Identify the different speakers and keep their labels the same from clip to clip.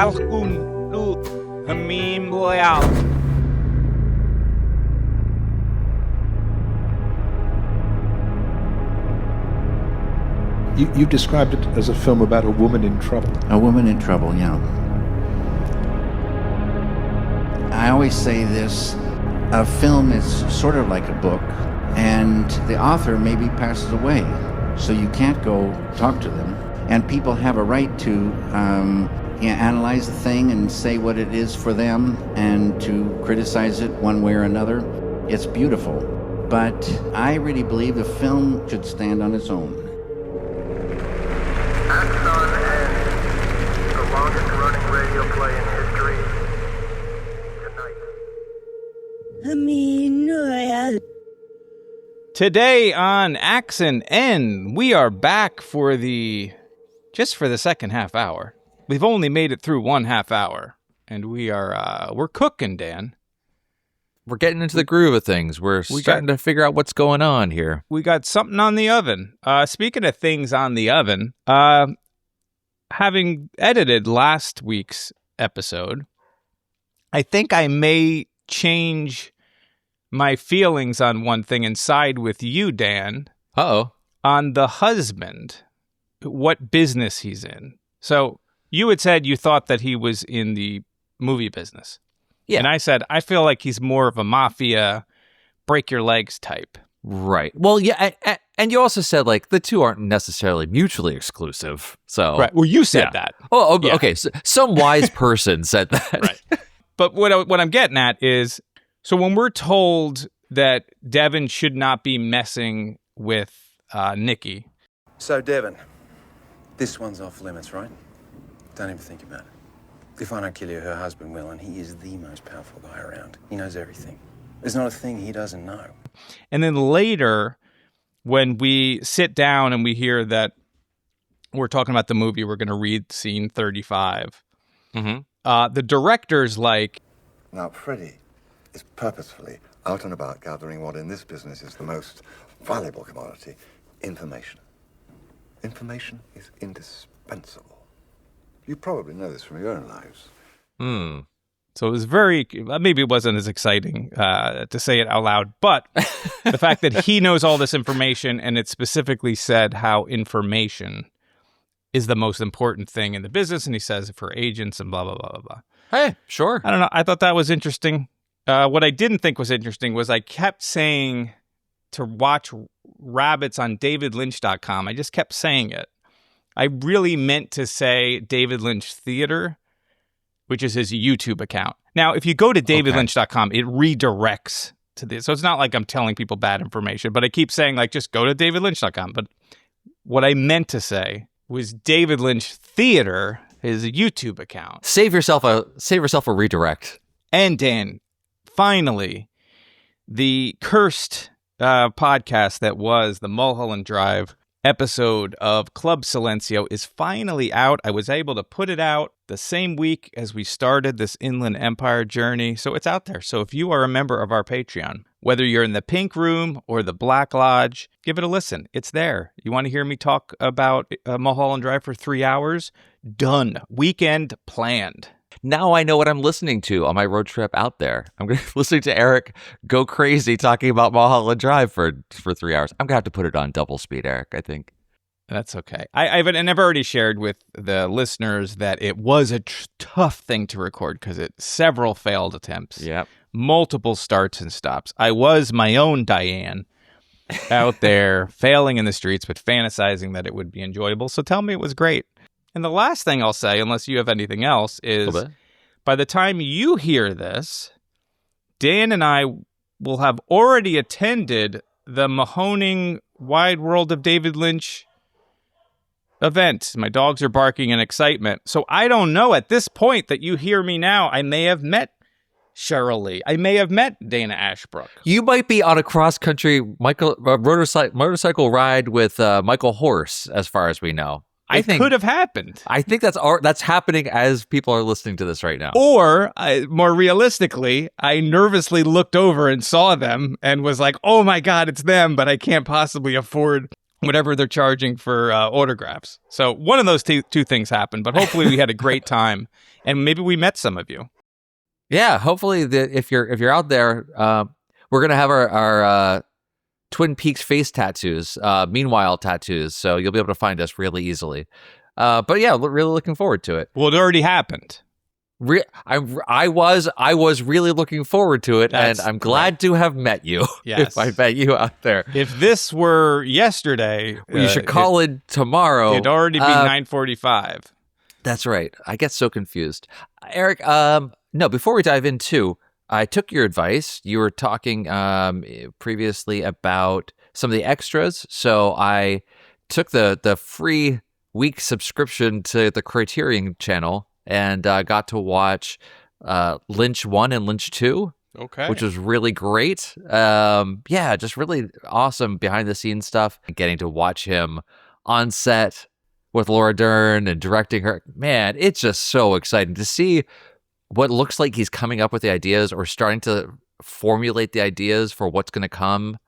Speaker 1: welcome to Hamim Royale.
Speaker 2: You've described it as a film about a woman in trouble.
Speaker 3: A woman in trouble, yeah. I always say this, a film is sort of like a book, and the author maybe passes away, so you can't go talk to them. And people have a right to analyze the thing and say what it is for them and to criticize it one way or another. It's beautiful, but I really believe the film should stand on its own.
Speaker 4: Axon ends. The longest running radio play in history. Tonight.
Speaker 1: Today on Axon N, we are back for the second half hour. We've only made it through one half hour, and we're cooking, Dan.
Speaker 5: We're getting into the groove of things. We're starting to figure out what's going on here.
Speaker 1: We got something on the oven. Speaking of things on the oven, having edited last week's episode, I think I may change my feelings on one thing and side with you, Dan.
Speaker 5: Uh-oh.
Speaker 1: On the husband, what business he's in. So you had said you thought that he was in the movie business. Yeah. And I said, I feel like he's more of a mafia, break your legs type.
Speaker 5: Right. Well, yeah, and you also said, like, the two aren't necessarily mutually exclusive. So
Speaker 1: right. Well, you said that.
Speaker 5: Oh, yeah. Okay. So some wise person said that.
Speaker 1: Right. But what I'm getting at is, so when we're told that Devin should not be messing with Nikki.
Speaker 6: So, Devin, this one's off limits, right? Don't even think about it. If I don't kill you, her husband will, and he is the most powerful guy around. He knows everything. There's not a thing he doesn't know.
Speaker 1: And then later, when we sit down and we hear that we're talking about the movie, we're going to read scene 35. Mm-hmm. The director's like...
Speaker 7: Now, Freddie is purposefully out and about gathering what in this business is the most valuable commodity, information. Information is indispensable. You probably know this from your own lives.
Speaker 1: So it was maybe it wasn't as exciting to say it out loud, but the fact that he knows all this information and it specifically said how information is the most important thing in the business, and he says it for agents and blah, blah, blah, blah, blah.
Speaker 5: Hey, sure.
Speaker 1: I don't know. I thought that was interesting. What I didn't think was interesting was I kept saying to watch rabbits on davidlynch.com. I just kept saying it. I really meant to say David Lynch Theater, which is his YouTube account. Now, if you go to davidlynch.com, it redirects to this. So it's not like I'm telling people bad information, but I keep saying, like, just go to davidlynch.com. But what I meant to say was David Lynch Theater, his YouTube account.
Speaker 5: Save yourself a redirect.
Speaker 1: And Dan, finally, the cursed podcast that was the Mulholland Drive episode of Club Silencio is finally out. I was able to put it out the same week as we started this Inland Empire journey, so it's out there. So if you are a member of our Patreon, whether you're in the Pink Room or the Black Lodge, give it a listen. It's there. You want to hear me talk about Mulholland Drive for 3 hours? Done. Weekend planned.
Speaker 5: Now I know what I'm listening to on my road trip out there. I'm going to listen to Eric go crazy talking about Mulholland Drive for 3 hours. I'm going to have to put it on double speed, Eric, I think.
Speaker 1: That's okay. I've already shared with the listeners that it was a tough thing to record because several failed attempts.
Speaker 5: Yep.
Speaker 1: Multiple starts and stops. I was my own Diane out there failing in the streets, but fantasizing that it would be enjoyable. So tell me it was great. And the last thing I'll say, unless you have anything else, is by the time you hear this, Dan and I will have already attended the Mahoning Wide World of David Lynch event. My dogs are barking in excitement. So I don't know at this point that you hear me now. I may have met Cheryl Lee. I may have met Dana Ashbrook.
Speaker 5: You might be on a cross-country motorcycle ride with Michael Horse, as far as we know. I think
Speaker 1: could have happened.
Speaker 5: I think that's happening as people are listening to this right now.
Speaker 1: Or, more realistically, I nervously looked over and saw them and was like, oh my God, it's them, but I can't possibly afford whatever they're charging for autographs. So one of those two things happened, but hopefully we had a great time, and maybe we met some of you.
Speaker 5: Yeah, hopefully if you're out there, we're gonna have our Twin Peaks face tattoos, meanwhile tattoos, so you'll be able to find us really easily. But yeah, really looking forward to it.
Speaker 1: Well, it already happened.
Speaker 5: I was really looking forward to it, and I'm glad to have met you.
Speaker 1: Yes.
Speaker 5: If I met you out there.
Speaker 1: If this were yesterday,
Speaker 5: You should call in tomorrow.
Speaker 1: It'd already be 9:45.
Speaker 5: That's right. I get so confused. Eric, no, before we dive into, I took your advice. You were talking previously about some of the extras, so I took the free week subscription to the Criterion channel and got to watch Lynch 1 and Lynch 2.
Speaker 1: Okay.
Speaker 5: Which was really great. Yeah, just really awesome behind the scenes stuff. Getting to watch him on set with Laura Dern and directing her. Man, it's just so exciting to see what looks like he's coming up with the ideas or starting to formulate the ideas for what's going to come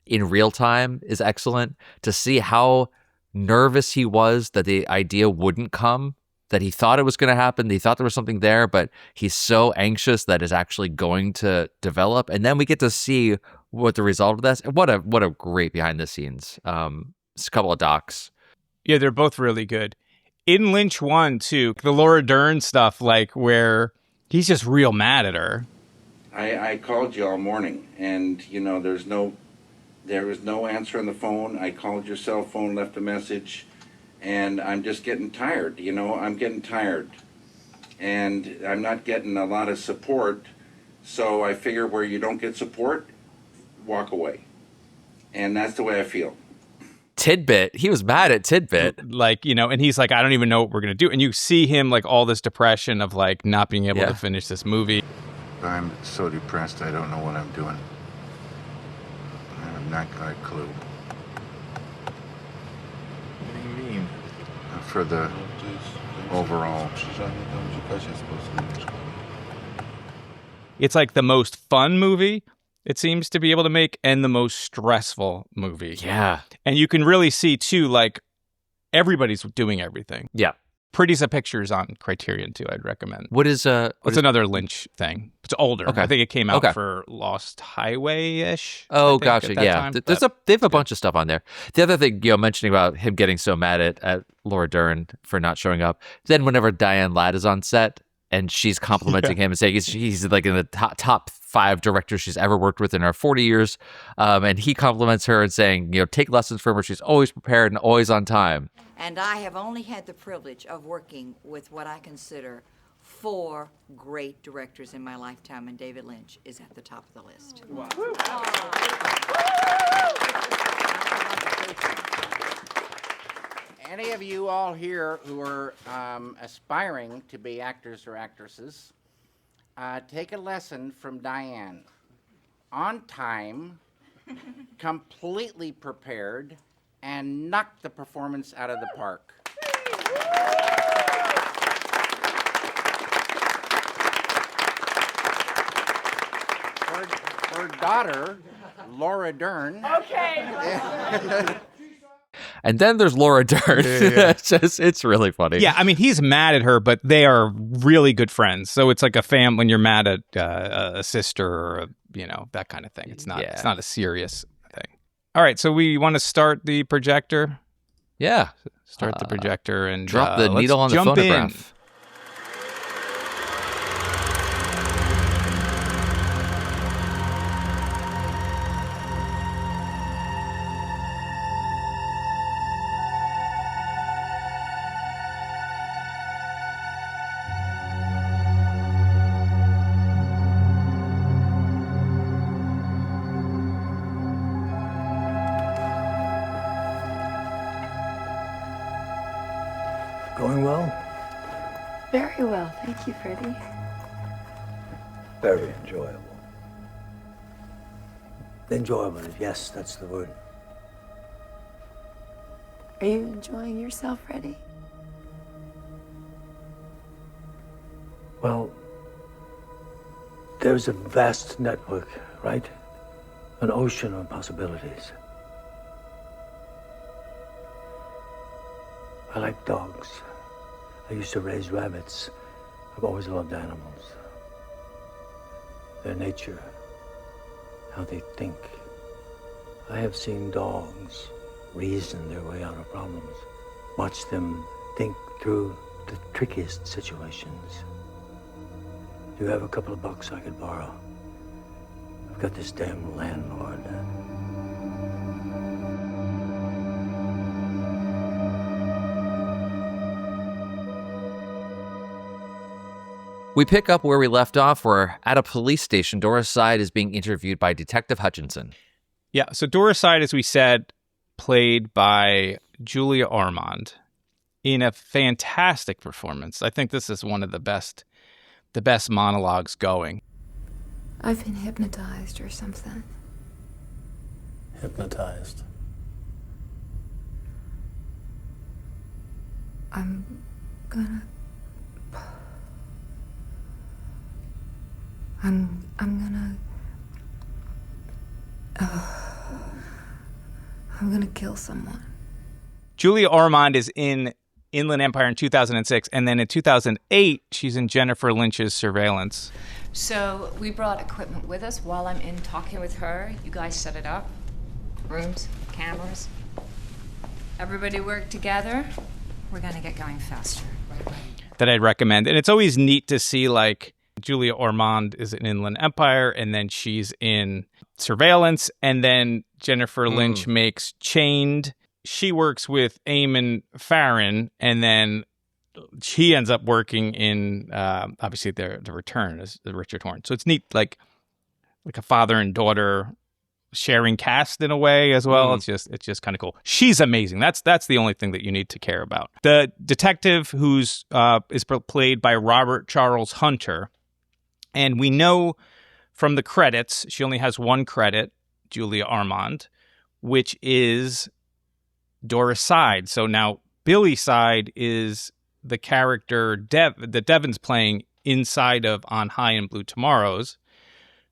Speaker 5: in real time is excellent. To see how nervous he was that the idea wouldn't come, that he thought it was going to happen, he thought there was something there, but he's so anxious that it's actually going to develop. And then we get to see what the result of this. What a great behind the scenes. It's a couple of docs.
Speaker 1: Yeah, they're both really good. In Lynch 1, too, the Laura Dern stuff, like where he's just real mad at her.
Speaker 8: I called you all morning, and, there was no answer on the phone. I called your cell phone, left a message, and I'm just getting tired. I'm getting tired, and I'm not getting a lot of support, so I figure where you don't get support, walk away. And that's the way I feel.
Speaker 5: Tidbit, he was mad at Tidbit.
Speaker 1: And he's like, I don't even know what we're going to do. And you see him like all this depression of like not being able to finish this movie.
Speaker 7: I'm so depressed I don't know what I'm doing. I've not got a clue.
Speaker 2: What do you mean?
Speaker 7: For the overall.
Speaker 1: It's like the most fun movie it seems to be able to make, and the most stressful movie.
Speaker 5: Yeah.
Speaker 1: And you can really see, too, like, everybody's doing everything.
Speaker 5: Yeah.
Speaker 1: Pretty's a Pictures on Criterion, too, I'd recommend.
Speaker 5: It's
Speaker 1: another Lynch thing. It's older.
Speaker 5: Okay.
Speaker 1: I think it came out for Lost Highway-ish.
Speaker 5: Oh, gotcha. Yeah. They have a bunch of stuff on there. The other thing, mentioning about him getting so mad at Laura Dern for not showing up, then whenever Diane Ladd is on set, and she's complimenting him and saying he's like in the top 5 directors she's ever worked with in her 40 years. And he compliments her and saying, take lessons from her. She's always prepared and always on time.
Speaker 9: And I have only had the privilege of working with what I consider 4 great directors in my lifetime, and David Lynch is at the top of the list. Wow.
Speaker 10: Any of you all here who are aspiring to be actors or actresses, take a lesson from Diane. On time, completely prepared, and knock the performance out of the park. Her daughter, Laura Dern.
Speaker 9: Okay.
Speaker 5: And then there's Laura Dern. Yeah. It's really funny.
Speaker 1: Yeah, I mean, he's mad at her, but they are really good friends. So it's like a family when you're mad at a sister or, that kind of thing. It's not a serious thing. All right, so we want to start the projector?
Speaker 5: Yeah.
Speaker 1: Start the projector and
Speaker 5: drop the needle on the phonograph.
Speaker 1: In.
Speaker 11: Going well?
Speaker 12: Very well, thank you, Freddie.
Speaker 11: Very enjoyable. Enjoyable, yes, that's the word.
Speaker 12: Are you enjoying yourself, Freddie?
Speaker 11: Well, there's a vast network, right? An ocean of possibilities. I like dogs. I used to raise rabbits. I've always loved animals. Their nature, how they think. I have seen dogs reason their way out of problems. Watch them think through the trickiest situations. Do you have a couple of bucks I could borrow? I've got this damn landlord.
Speaker 5: We pick up where we left off. We're at a police station. Doris Side is being interviewed by Detective Hutchinson.
Speaker 1: Yeah, so Doris Side, as we said, played by Julia Ormond in a fantastic performance. I think this is one of the best monologues going.
Speaker 12: I've been hypnotized or something.
Speaker 11: Hypnotized.
Speaker 12: I'm gonna kill someone.
Speaker 1: Julia Ormond is in Inland Empire in 2006, and then in 2008, she's in Jennifer Lynch's Surveillance.
Speaker 13: So we brought equipment with us while I'm in talking with her. You guys set it up. Rooms, cameras. Everybody work together. We're gonna get going faster.
Speaker 1: That I'd recommend. And it's always neat to see, like, Julia Ormond is in Inland Empire, and then she's in Surveillance, and then Jennifer Lynch makes Chained. She works with Eamon Farron, and then he ends up working in, obviously, the Return as Richard Horn. So it's neat, like a father and daughter sharing cast in a way as well. It's just kind of cool. She's amazing. That's the only thing that you need to care about. The detective is played by Robert Charles Hunter, and we know from the credits she only has one credit, Julia Ormond, which is Doris Side. So now Billy Side is the character that Devin's playing inside of On High and Blue Tomorrows.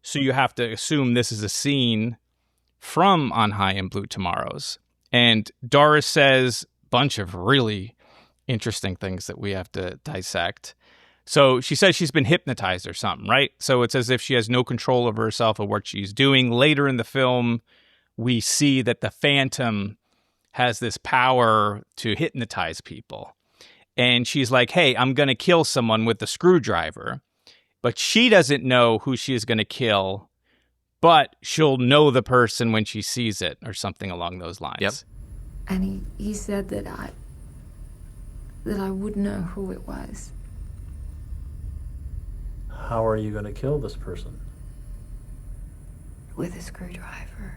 Speaker 1: So you have to assume this is a scene from On High and Blue Tomorrows. And Doris says a bunch of really interesting things that we have to dissect. So she says she's been hypnotized or something, right? So it's as if she has no control over herself or what she's doing. Later in the film, we see that the Phantom has this power to hypnotize people. And she's like, hey, I'm going to kill someone with the screwdriver. But she doesn't know who she is going to kill, but she'll know the person when she sees it or something along those lines.
Speaker 5: Yep.
Speaker 12: And he said that I would know who it was.
Speaker 11: How are you going to kill this person?
Speaker 12: With a screwdriver.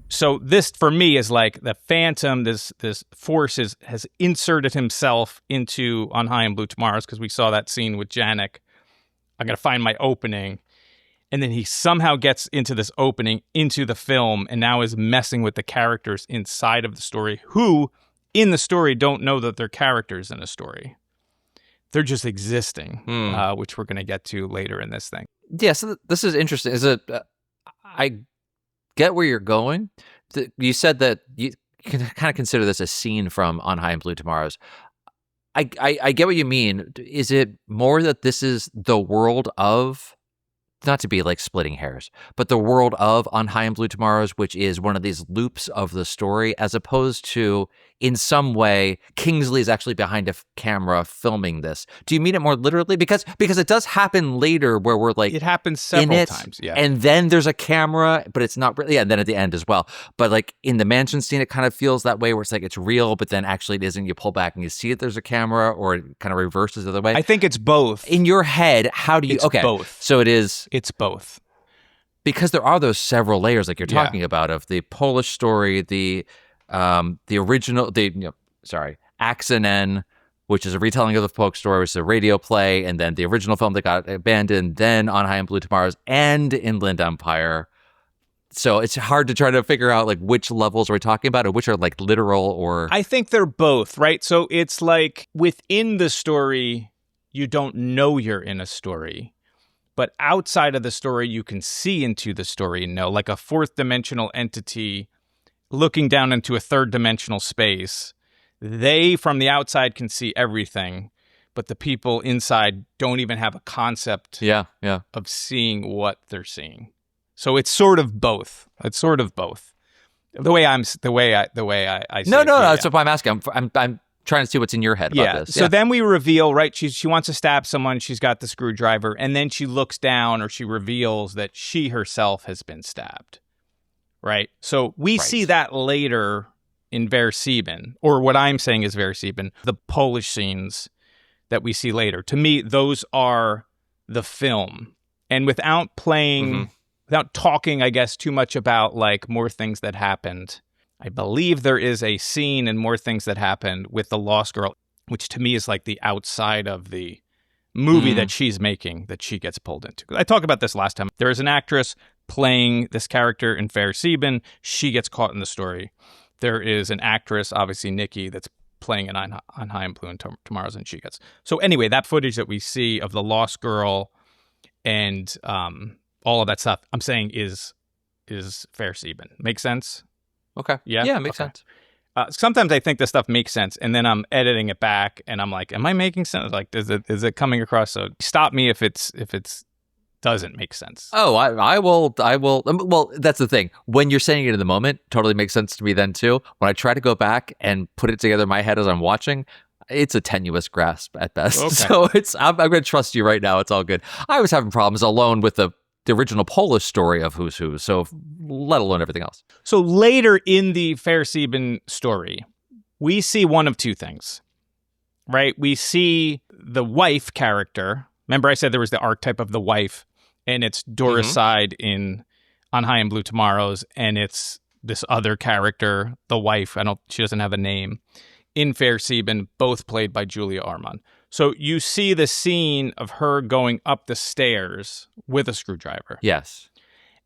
Speaker 1: So this, for me, is like the Phantom, this force has inserted himself into On High and Blue Tomorrows, because we saw that scene with Janek. I'm going to find my opening. And then he somehow gets into this opening, into the film, and now is messing with the characters inside of the story, who, in the story, don't know that they're characters in a story. They're just existing, which we're going to get to later in this thing.
Speaker 5: Yeah, so this is interesting. I get where you're going. You said that you can kind of consider this a scene from On High and Blue Tomorrows. I get what you mean. Is it more that this is the world of, not to be like splitting hairs, but the world of On High and Blue Tomorrows, which is one of these loops of the story, as opposed to, in some way, Kingsley is actually behind a camera filming this? Do you mean it more literally? Because it does happen later where we're like,
Speaker 1: it happens several times, yeah.
Speaker 5: And then there's a camera, but it's not really, and then at the end as well. But like in the mansion scene, it kind of feels that way where it's like it's real, but then actually it isn't. You pull back and you see it, there's a camera, or it kind of reverses the other way.
Speaker 1: I think it's both.
Speaker 5: In your head, how do you,
Speaker 1: it's both.
Speaker 5: So
Speaker 1: It's both.
Speaker 5: Because there are those several layers like you're talking about of the Polish story, the original, Axinen, which is a retelling of the folk story, which is a radio play, and then the original film that got abandoned, then On High and Blue Tomorrows, and Inland Empire. So it's hard to try to figure out like which levels we're talking about or which are like literal or...
Speaker 1: I think they're both, right? So it's like within the story, you don't know you're in a story. But outside of the story, you can see into the story and know, like a fourth dimensional entity looking down into a third dimensional space. They, from the outside, can see everything, but the people inside don't even have a concept of seeing what they're seeing. So it's sort of both. It's sort of both. The way I say
Speaker 5: No,
Speaker 1: it.
Speaker 5: That's what I'm asking. I'm trying to see what's in your head about this.
Speaker 1: So then we reveal, right? She wants to stab someone. She's got the screwdriver, and then she looks down, or she reveals that she herself has been stabbed. Right. So we see that later in Versieben, or what I'm saying is Versieben, the Polish scenes that we see later. To me, those are the film. And without talking, I guess, too much about like more things that happened, I believe there is a scene in More Things That Happened with the Lost Girl, which to me is like the outside of the movie that she's making, that she gets pulled into. I talked about this last time. There is an actress playing this character in Versieben. She gets caught in the story. There is an actress, obviously Nikki, that's playing it on High and Blue and Tomorrow's, and she gets. So anyway, that footage that we see of the Lost Girl and all of that stuff, I'm saying is Versieben. Make sense?
Speaker 5: Okay.
Speaker 1: Yeah?
Speaker 5: Yeah, it makes sense.
Speaker 1: Sometimes I think this stuff makes sense, and then I'm editing it back, and I'm like, am I making sense? Like, is it coming across? So stop me if it's doesn't make sense.
Speaker 5: Oh, I will. Well, that's the thing. When you're saying it in the moment, totally makes sense to me then too. When I try to go back and put it together in my head as I'm watching, it's a tenuous grasp at best.
Speaker 1: Okay.
Speaker 5: So I'm going to trust you right now. It's all good. I was having problems alone with the original Polish story of Who's Who, so let alone everything else.
Speaker 1: So later in the Versieben story, we see one of two things, right? We see the wife character. Remember I said there was the archetype of the wife, and it's Dora's side on High and Blue Tomorrows, and it's this other character, the wife. She doesn't have a name, in Versieben, both played by Julia Ormond. So you see the scene of her going up the stairs with a screwdriver.
Speaker 5: Yes.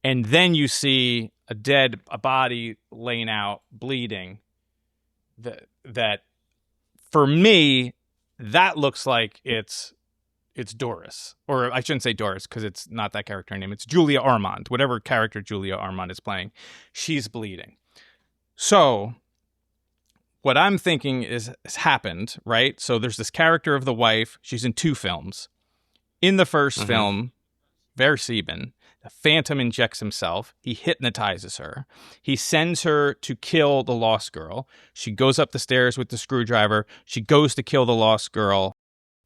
Speaker 1: And then you see a body laying out, bleeding. That for me, that looks like it's Doris. Or I shouldn't say Doris, because it's not that character name. It's Julia Ormond. Whatever character Julia Ormond is playing, she's bleeding. So what I'm thinking has happened, right? So there's this character of the wife. She's in 2 films. In the first film, Versieben, the Phantom injects himself. He hypnotizes her. He sends her to kill the Lost Girl. She goes up the stairs with the screwdriver. She goes to kill the Lost Girl.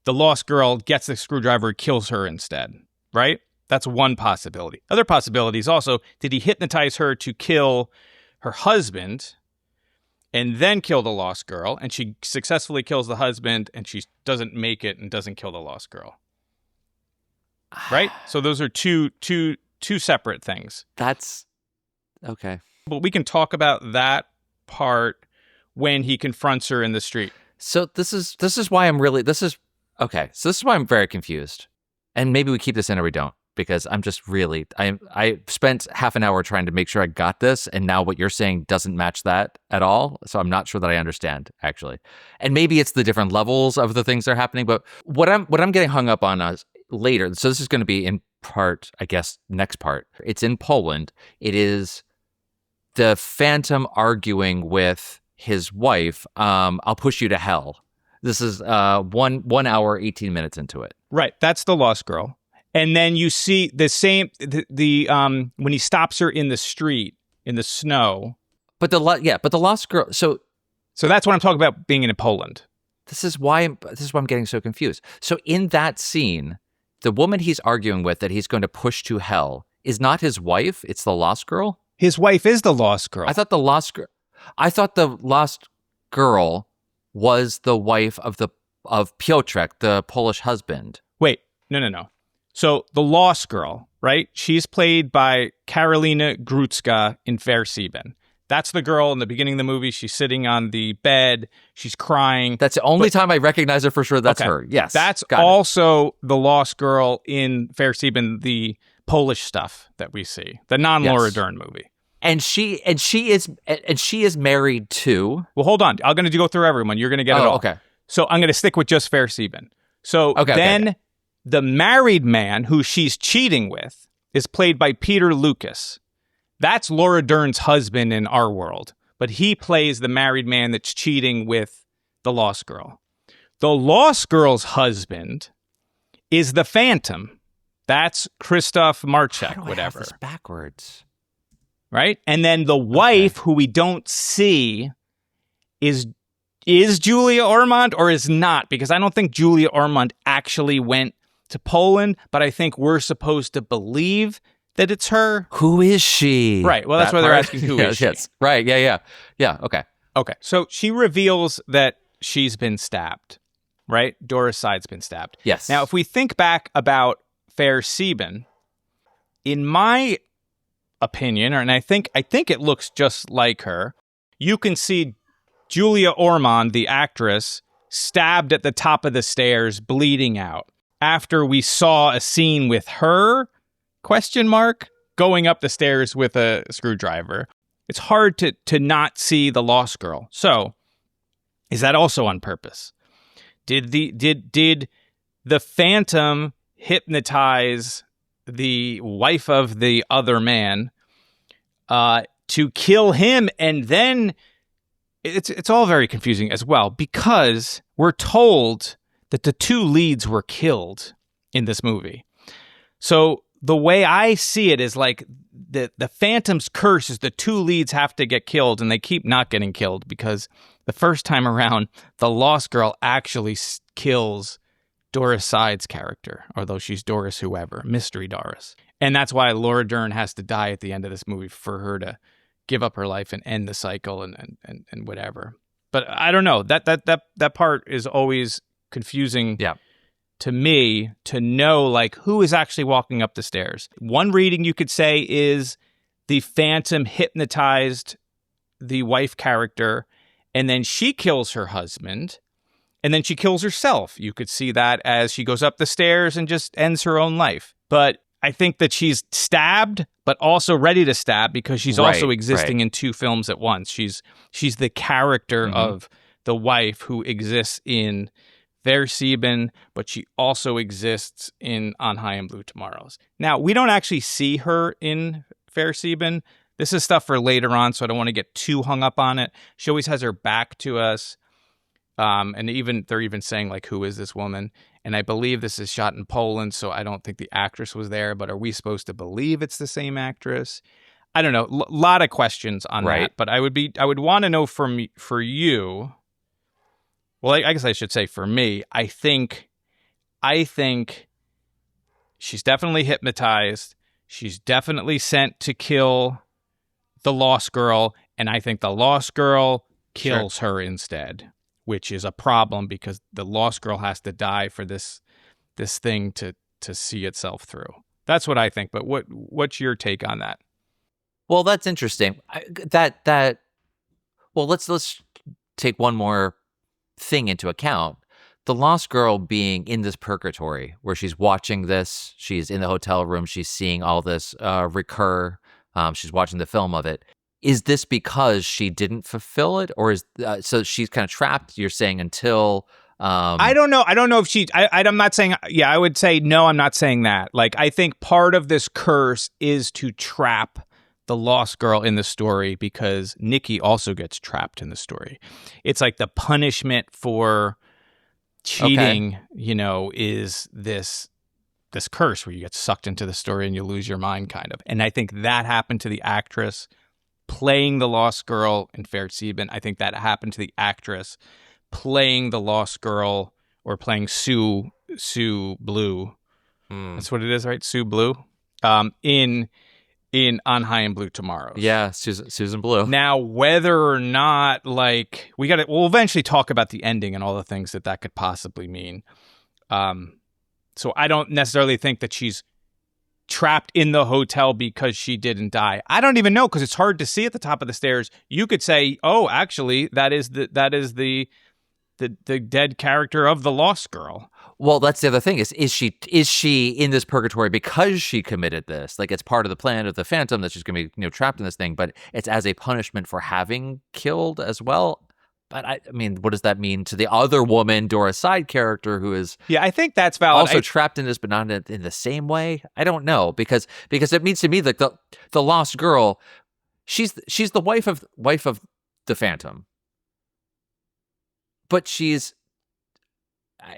Speaker 1: The Lost Girl gets the screwdriver, kills her instead, right? That's one possibility. Other possibilities also, did he hypnotize her to kill her husband and then kill the Lost Girl, and she successfully kills the husband, and she doesn't make it and doesn't kill the Lost Girl? Right? So those are two separate things.
Speaker 5: That's okay.
Speaker 1: But we can talk about that part when he confronts her in the street.
Speaker 5: So this is why I'm really okay. So this is why I'm very confused. And maybe we keep this in or we don't, because I'm just really I spent half an hour trying to make sure I got this, and now what you're saying doesn't match that at all. So I'm not sure that I understand, actually. And maybe it's the different levels of the things that are happening, but what I'm getting hung up on is later. So this is going to be in part, I guess, next part. It's in Poland. It is the Phantom arguing with his wife. I'll push you to hell. This is 1 hour, 18 minutes into it.
Speaker 1: Right. That's the Lost Girl. And then you see the same, when he stops her in the street, in the snow.
Speaker 5: But the Lost Girl, so
Speaker 1: that's what I'm talking about being in Poland.
Speaker 5: This is why I'm getting so confused. So in that scene, the woman he's arguing with that he's going to push to hell is not his wife, it's the Lost Girl?
Speaker 1: His wife is the Lost Girl.
Speaker 5: I thought the Lost Girl was the wife of Piotrek, the Polish husband.
Speaker 1: Wait, no. So the Lost Girl, right? She's played by Karolina Grudzka in Versieben. That's the girl in the beginning of the movie. She's sitting on the bed. She's crying.
Speaker 5: That's the only time I recognize her for sure. That's her. Yes.
Speaker 1: That's also the Lost Girl in Versieben, the Polish stuff that we see, the non-Laura Dern movie.
Speaker 5: And she is married to.
Speaker 1: Well, hold on. I'm going to go through everyone. You're going to get it all.
Speaker 5: Okay.
Speaker 1: So I'm going to stick with just Versieben. So then the married man who she's cheating with is played by Peter Lucas. That's Laura Dern's husband in our world. but he plays the married man that's cheating with the Lost Girl. The Lost Girl's husband is the Phantom. That's Christoph Marchek,
Speaker 5: How do I
Speaker 1: whatever.
Speaker 5: have this backwards?
Speaker 1: Right? And then the wife, who we don't see, is Julia Ormond or is not? Because I don't think Julia Ormond actually went to Poland, but I think we're supposed to believe that it's her.
Speaker 5: Who is she?
Speaker 1: Right. Well, that's why they're asking who is she.
Speaker 5: Yes. Right. Yeah. Okay.
Speaker 1: Okay. So she reveals that she's been stabbed, right? Doris Side's been stabbed.
Speaker 5: Yes.
Speaker 1: Now, if we think back about Fair Sieben, in my opinion, and I think it looks just like her, you can see Julia Ormond, the actress, stabbed at the top of the stairs, bleeding out. After we saw a scene with her, going up the stairs with a screwdriver. It's hard to not see the Lost Girl. So, is that also on purpose? Did the Phantom hypnotize the wife of the other man to kill him, and then it's all very confusing as well, because we're told that the two leads were killed in this movie. So the way I see it is like the Phantom's curse is the two leads have to get killed, and they keep not getting killed because the first time around, the Lost Girl actually kills Doris Side's character, although she's Doris whoever, Mystery Doris. And that's why Laura Dern has to die at the end of this movie for her to give up her life and end the cycle and whatever. But I don't know. That part is always confusing to me to know like who is actually walking up the stairs. One reading you could say is the Phantom hypnotized the wife character, and then she kills her husband, and then she kills herself. You could see that as she goes up the stairs and just ends her own life. But I think that she's stabbed, but also ready to stab because she's also existing in two films at once. She's the character of the wife who exists in Fair Sieben, but she also exists in On High and Blue Tomorrows. Now, we don't actually see her in Fair Sieben. This is stuff for later on, so I don't want to get too hung up on it. She always has her back to us. And they're even saying, like, who is this woman? And I believe this is shot in Poland, so I don't think the actress was there. But are we supposed to believe it's the same actress? I don't know. A lot of questions on that. But I would want to know for you. Well, I guess I should say for me. I think she's definitely hypnotized. She's definitely sent to kill the Lost Girl, and I think the Lost Girl kills her instead, which is a problem because the Lost Girl has to die for this thing to see itself through. That's what I think. But what's your take on that?
Speaker 5: Well, that's interesting. Well, let's take one more thing into account. The Lost Girl being in this purgatory where she's watching this, she's in the hotel room, she's seeing all this recur. She's watching the film of it. Is this because she didn't fulfill it, or is so she's kind of trapped? You're saying until
Speaker 1: I don't know. I don't know if she. I'm not saying. Yeah, I would say no. I'm not saying that. Like, I think part of this curse is to trap the Lost Girl in the story because Nikki also gets trapped in the story. It's like the punishment for cheating. Is this curse where you get sucked into the story and you lose your mind, kind of. And I think that happened to the actress playing the Lost Girl in Fair Sieben. I think that happened to the actress playing the Lost Girl or playing Sue Blue. That's what it is, right? Sue Blue. In On High and Blue Tomorrows.
Speaker 5: Yeah, Susan Blue.
Speaker 1: Now, whether or not, like, we'll eventually talk about the ending and all the things that could possibly mean. So I don't necessarily think that she's trapped in the hotel because she didn't die. I don't even know because it's hard to see at the top of the stairs. You could say, "Oh, actually, that is the dead character of the Lost Girl."
Speaker 5: Well, that's the other thing is she in this purgatory because she committed this? Like, it's part of the plan of the Phantom that she's going to be trapped in this thing, but it's as a punishment for having killed as well. But I mean, what does that mean to the other woman, Doris Side character, who is
Speaker 1: I think that's valid.
Speaker 5: Also trapped in this, but not in the same way. I don't know because it means to me like the Lost Girl, she's the wife of the Phantom. But she's,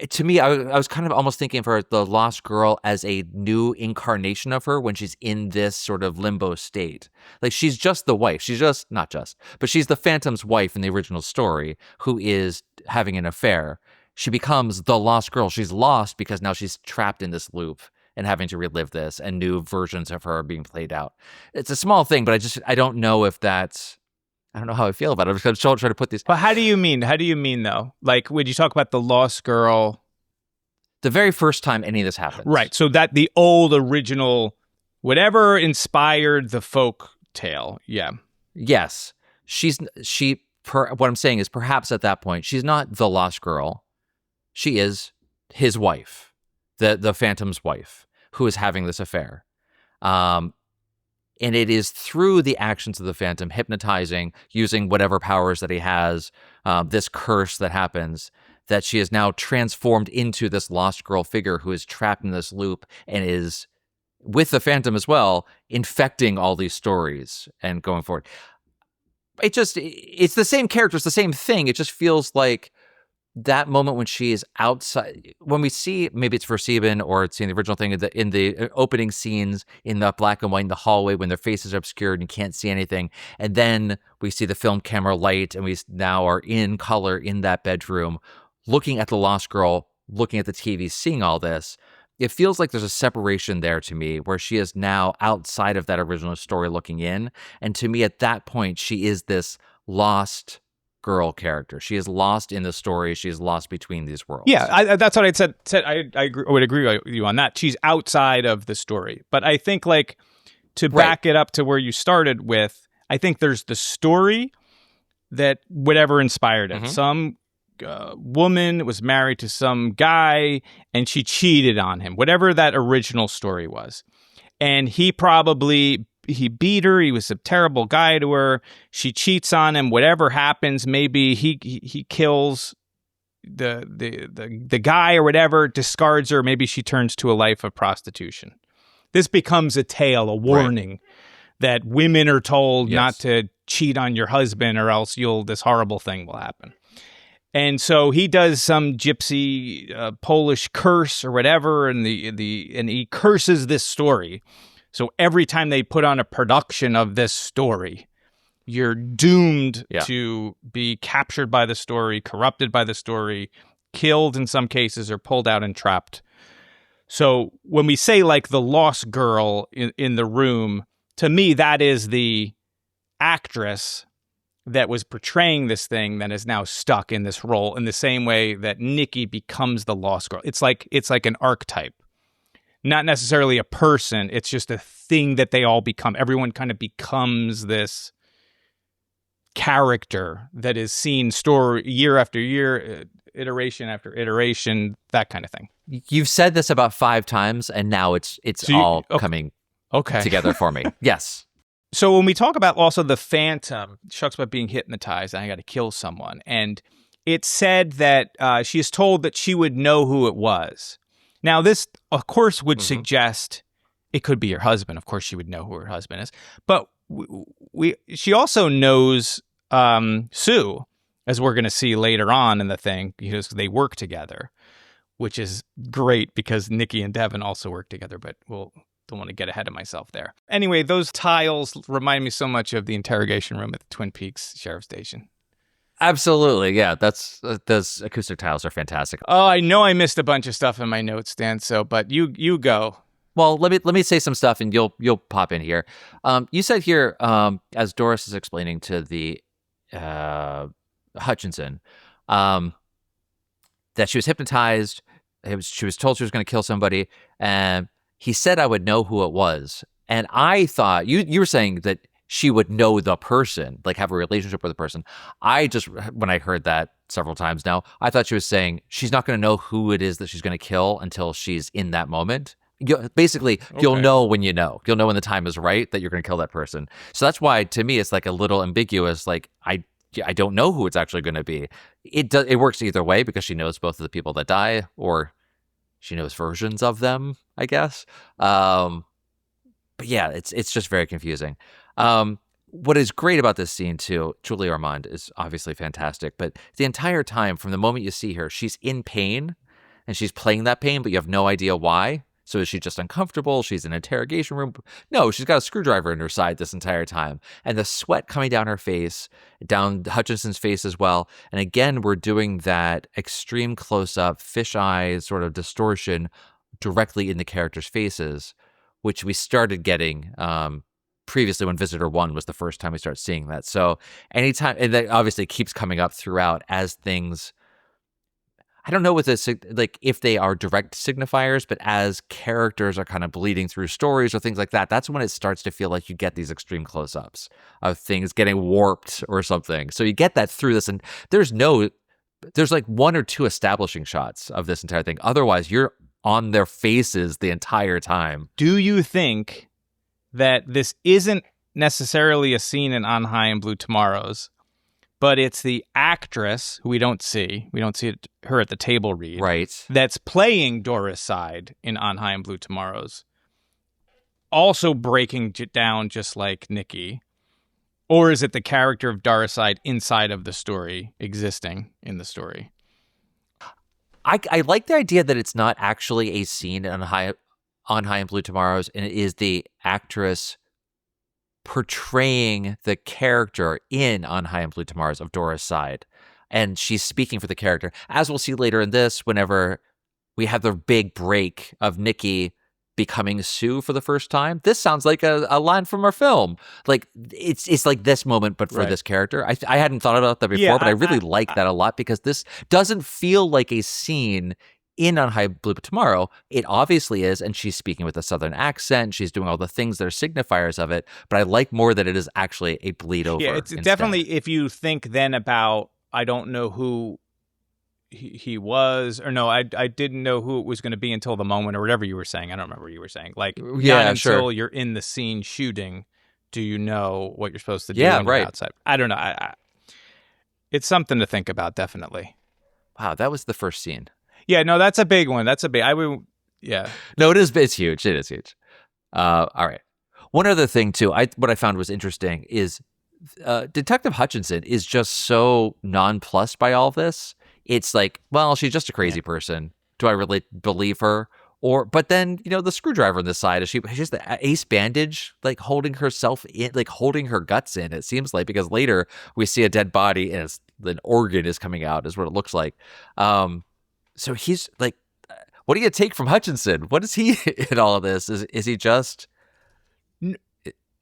Speaker 5: to me, I was kind of almost thinking of her, the Lost Girl, as a new incarnation of her when she's in this sort of limbo state. Like, she's just the wife. She's just, not just, but she's the Phantom's wife in the original story who is having an affair. She becomes the Lost Girl. She's lost because now she's trapped in this loop and having to relive this, and new versions of her are being played out. It's a small thing, but I don't know if that's, I don't know how I feel about it. I'm just trying to put these.
Speaker 1: But how do you mean? How do you mean, though? Like, would you talk about the Lost Girl?
Speaker 5: The very first time any of this happens.
Speaker 1: Right. So that the old original, whatever inspired the folk tale. Yeah.
Speaker 5: Yes. What I'm saying is perhaps at that point, she's not the Lost Girl. She is his wife, the Phantom's wife, who is having this affair. And it is through the actions of the Phantom, hypnotizing, using whatever powers that he has, this curse that happens, that she is now transformed into this Lost Girl figure who is trapped in this loop and is, with the Phantom as well, infecting all these stories and going forward. It's the same character, it's the same thing. It just feels like that moment when she is outside, when we see, maybe it's for Sieben or it's in the original thing, in the opening scenes in the black and white in the hallway when their faces are obscured and you can't see anything. And then we see the film camera light and we now are in color in that bedroom, looking at the Lost Girl, looking at the TV, seeing all this. It feels like there's a separation there to me where she is now outside of that original story looking in. And to me, at that point, she is this lost girl character. She is lost in the story. She is lost between these worlds.
Speaker 1: Yeah, that's what I said. I would agree with you on that. She's outside of the story. But I think, like, to back it up to where you started with, I think there's the story that whatever inspired it. Some woman was married to some guy and she cheated on him, whatever that original story was. And he beat her. He was a terrible guy to her. She cheats on him. Whatever happens, maybe he kills the guy or whatever, discards her. Maybe she turns to a life of prostitution. This becomes a tale, a warning that women are told not to cheat on your husband or else this horrible thing will happen. And so he does some gypsy Polish curse or whatever, and he curses this story. So every time they put on a production of this story, you're doomed to be captured by the story, corrupted by the story, killed in some cases, or pulled out and trapped. So when we say, like, the Lost Girl in the room, to me, that is the actress that was portraying this thing that is now stuck in this role, in the same way that Nikki becomes the Lost Girl. It's like an archetype. Not necessarily a person, it's just a thing that they all become. Everyone kind of becomes this character that is seen story year after year, iteration after iteration, that kind of thing.
Speaker 5: You've said this about 5 times, and now it's all coming together for me. Yes.
Speaker 1: So when we talk about also the Phantom, she talks about being hypnotized, and I got to kill someone. And it said that she is told that she would know who it was. Now, this, of course, would suggest it could be her husband. Of course, she would know who her husband is. But she also knows Sue, as we're going to see later on in the thing, because they work together, which is great because Nikki and Devin also work together, but don't want to get ahead of myself there. Anyway, those tiles remind me so much of the interrogation room at the Twin Peaks Sheriff Station.
Speaker 5: Absolutely, yeah. Those acoustic tiles are fantastic.
Speaker 1: Oh, I know I missed a bunch of stuff in my notes, Dan. But you go.
Speaker 5: Well, let me say some stuff, and you'll pop in here. You said here, as Doris is explaining to the Hutchinson, that she was hypnotized. She was told she was going to kill somebody, and he said I would know who it was. And I thought you were saying that she would know the person, like have a relationship with the person. When I heard that several times now, I thought she was saying she's not going to know who it is that she's going to kill until she's in that moment. You'll know when you know. You'll know when the time is right that you're going to kill that person. So that's why, to me, it's like a little ambiguous. Like, I don't know who it's actually going to be. It works either way because she knows both of the people that die, or she knows versions of them, I guess. But yeah, it's just very confusing. what is great about this scene too, Julie Armand is obviously fantastic, but the entire time from the moment you see her, she's in pain and she's playing that pain, but you have no idea why. So is she just uncomfortable? She's in an interrogation room. No, she's got a screwdriver in her side this entire time. And the sweat coming down her face, down Hutchinson's face as well. And again, we're doing that extreme close-up, fisheye sort of distortion directly in the characters' faces, which we started getting previously when Visitor 1 was the first time we started seeing that. So anytime, and that obviously keeps coming up throughout as things, I don't know what this, like if they are direct signifiers, but as characters are kind of bleeding through stories or things like that, that's when it starts to feel like you get these extreme close-ups of things getting warped or something. So you get that through this, and there's like one or two establishing shots of this entire thing. Otherwise, you're on their faces the entire time.
Speaker 1: Do you think that this isn't necessarily a scene in On High and Blue Tomorrows, but it's the actress who we don't see her at the table read,
Speaker 5: right,
Speaker 1: that's playing Dora's side in On High and Blue Tomorrows, also breaking down just like Nikki? Or is it the character of Dora's side inside of the story, existing in the story?
Speaker 5: I like the idea that it's not actually a scene on High and Blue Tomorrows, and it is the actress portraying the character in On High and Blue Tomorrows of Dora's side. And she's speaking for the character. As we'll see later in this, whenever we have the big break of Nikki becoming Sue for the first time, this sounds like a line from our film. Like it's like this moment, but for this character. I hadn't thought about that before, but I really like that a lot because this doesn't feel like a scene in On High Blue Tomorrow. It obviously is, and she's speaking with a Southern accent. She's doing all the things that are signifiers of it, but I like more that it is actually a bleed over.
Speaker 1: Yeah, it's definitely, if you think then about, I don't know who he was, or no, I didn't know who it was going to be until the moment, or whatever you were saying. I don't remember what you were saying. Like, not until you're in the scene shooting, do you know what you're supposed to do when you're outside. I don't know. It's something to think about, definitely.
Speaker 5: Wow, that was the first scene.
Speaker 1: Yeah, no, that's a big one. Yeah.
Speaker 5: No, it's huge. It is huge. All right. One other thing, too, what I found was interesting is Detective Hutchinson is just so nonplussed by all this. It's like, well, she's just a crazy person. Do I really believe her? But then, the screwdriver on the side, she's the ace bandage, like holding herself in, like holding her guts in, it seems like, because later we see a dead body and an organ is coming out, is what it looks like. So he's like, what do you take from Hutchinson? What is he in all of this? Is he just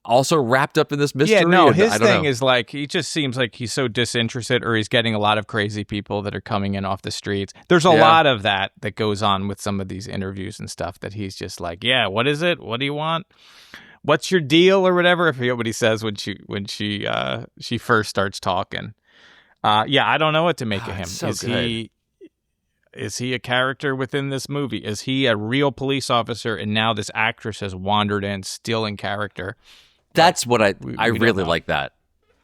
Speaker 5: also wrapped up in this mystery?
Speaker 1: Yeah, no, his thing is like, he just seems like he's so disinterested, or he's getting a lot of crazy people that are coming in off the streets. There's a lot of that goes on with some of these interviews and stuff, that he's just like, yeah, what is it? What do you want? What's your deal, or whatever? I forget what he says when she first starts talking. I don't know what to make of him.
Speaker 5: So good.
Speaker 1: Is he a character within this movie? Is he a real police officer, and now this actress has wandered in, still in character?
Speaker 5: That's what I really like that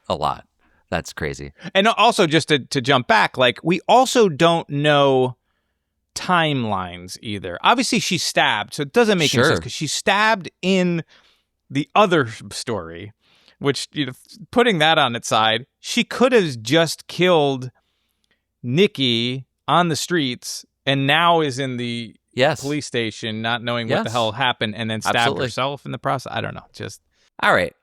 Speaker 5: a lot. That's crazy.
Speaker 1: And also, just to jump back, like, we also don't know timelines either. Obviously, she's stabbed, so it doesn't make any sense, because she's stabbed in the other story, which, putting that on its side, she could have just killed Nikki on the streets and now is in the police station not knowing what the hell happened, and then stabbed herself in the process. I don't know. Just
Speaker 5: all right.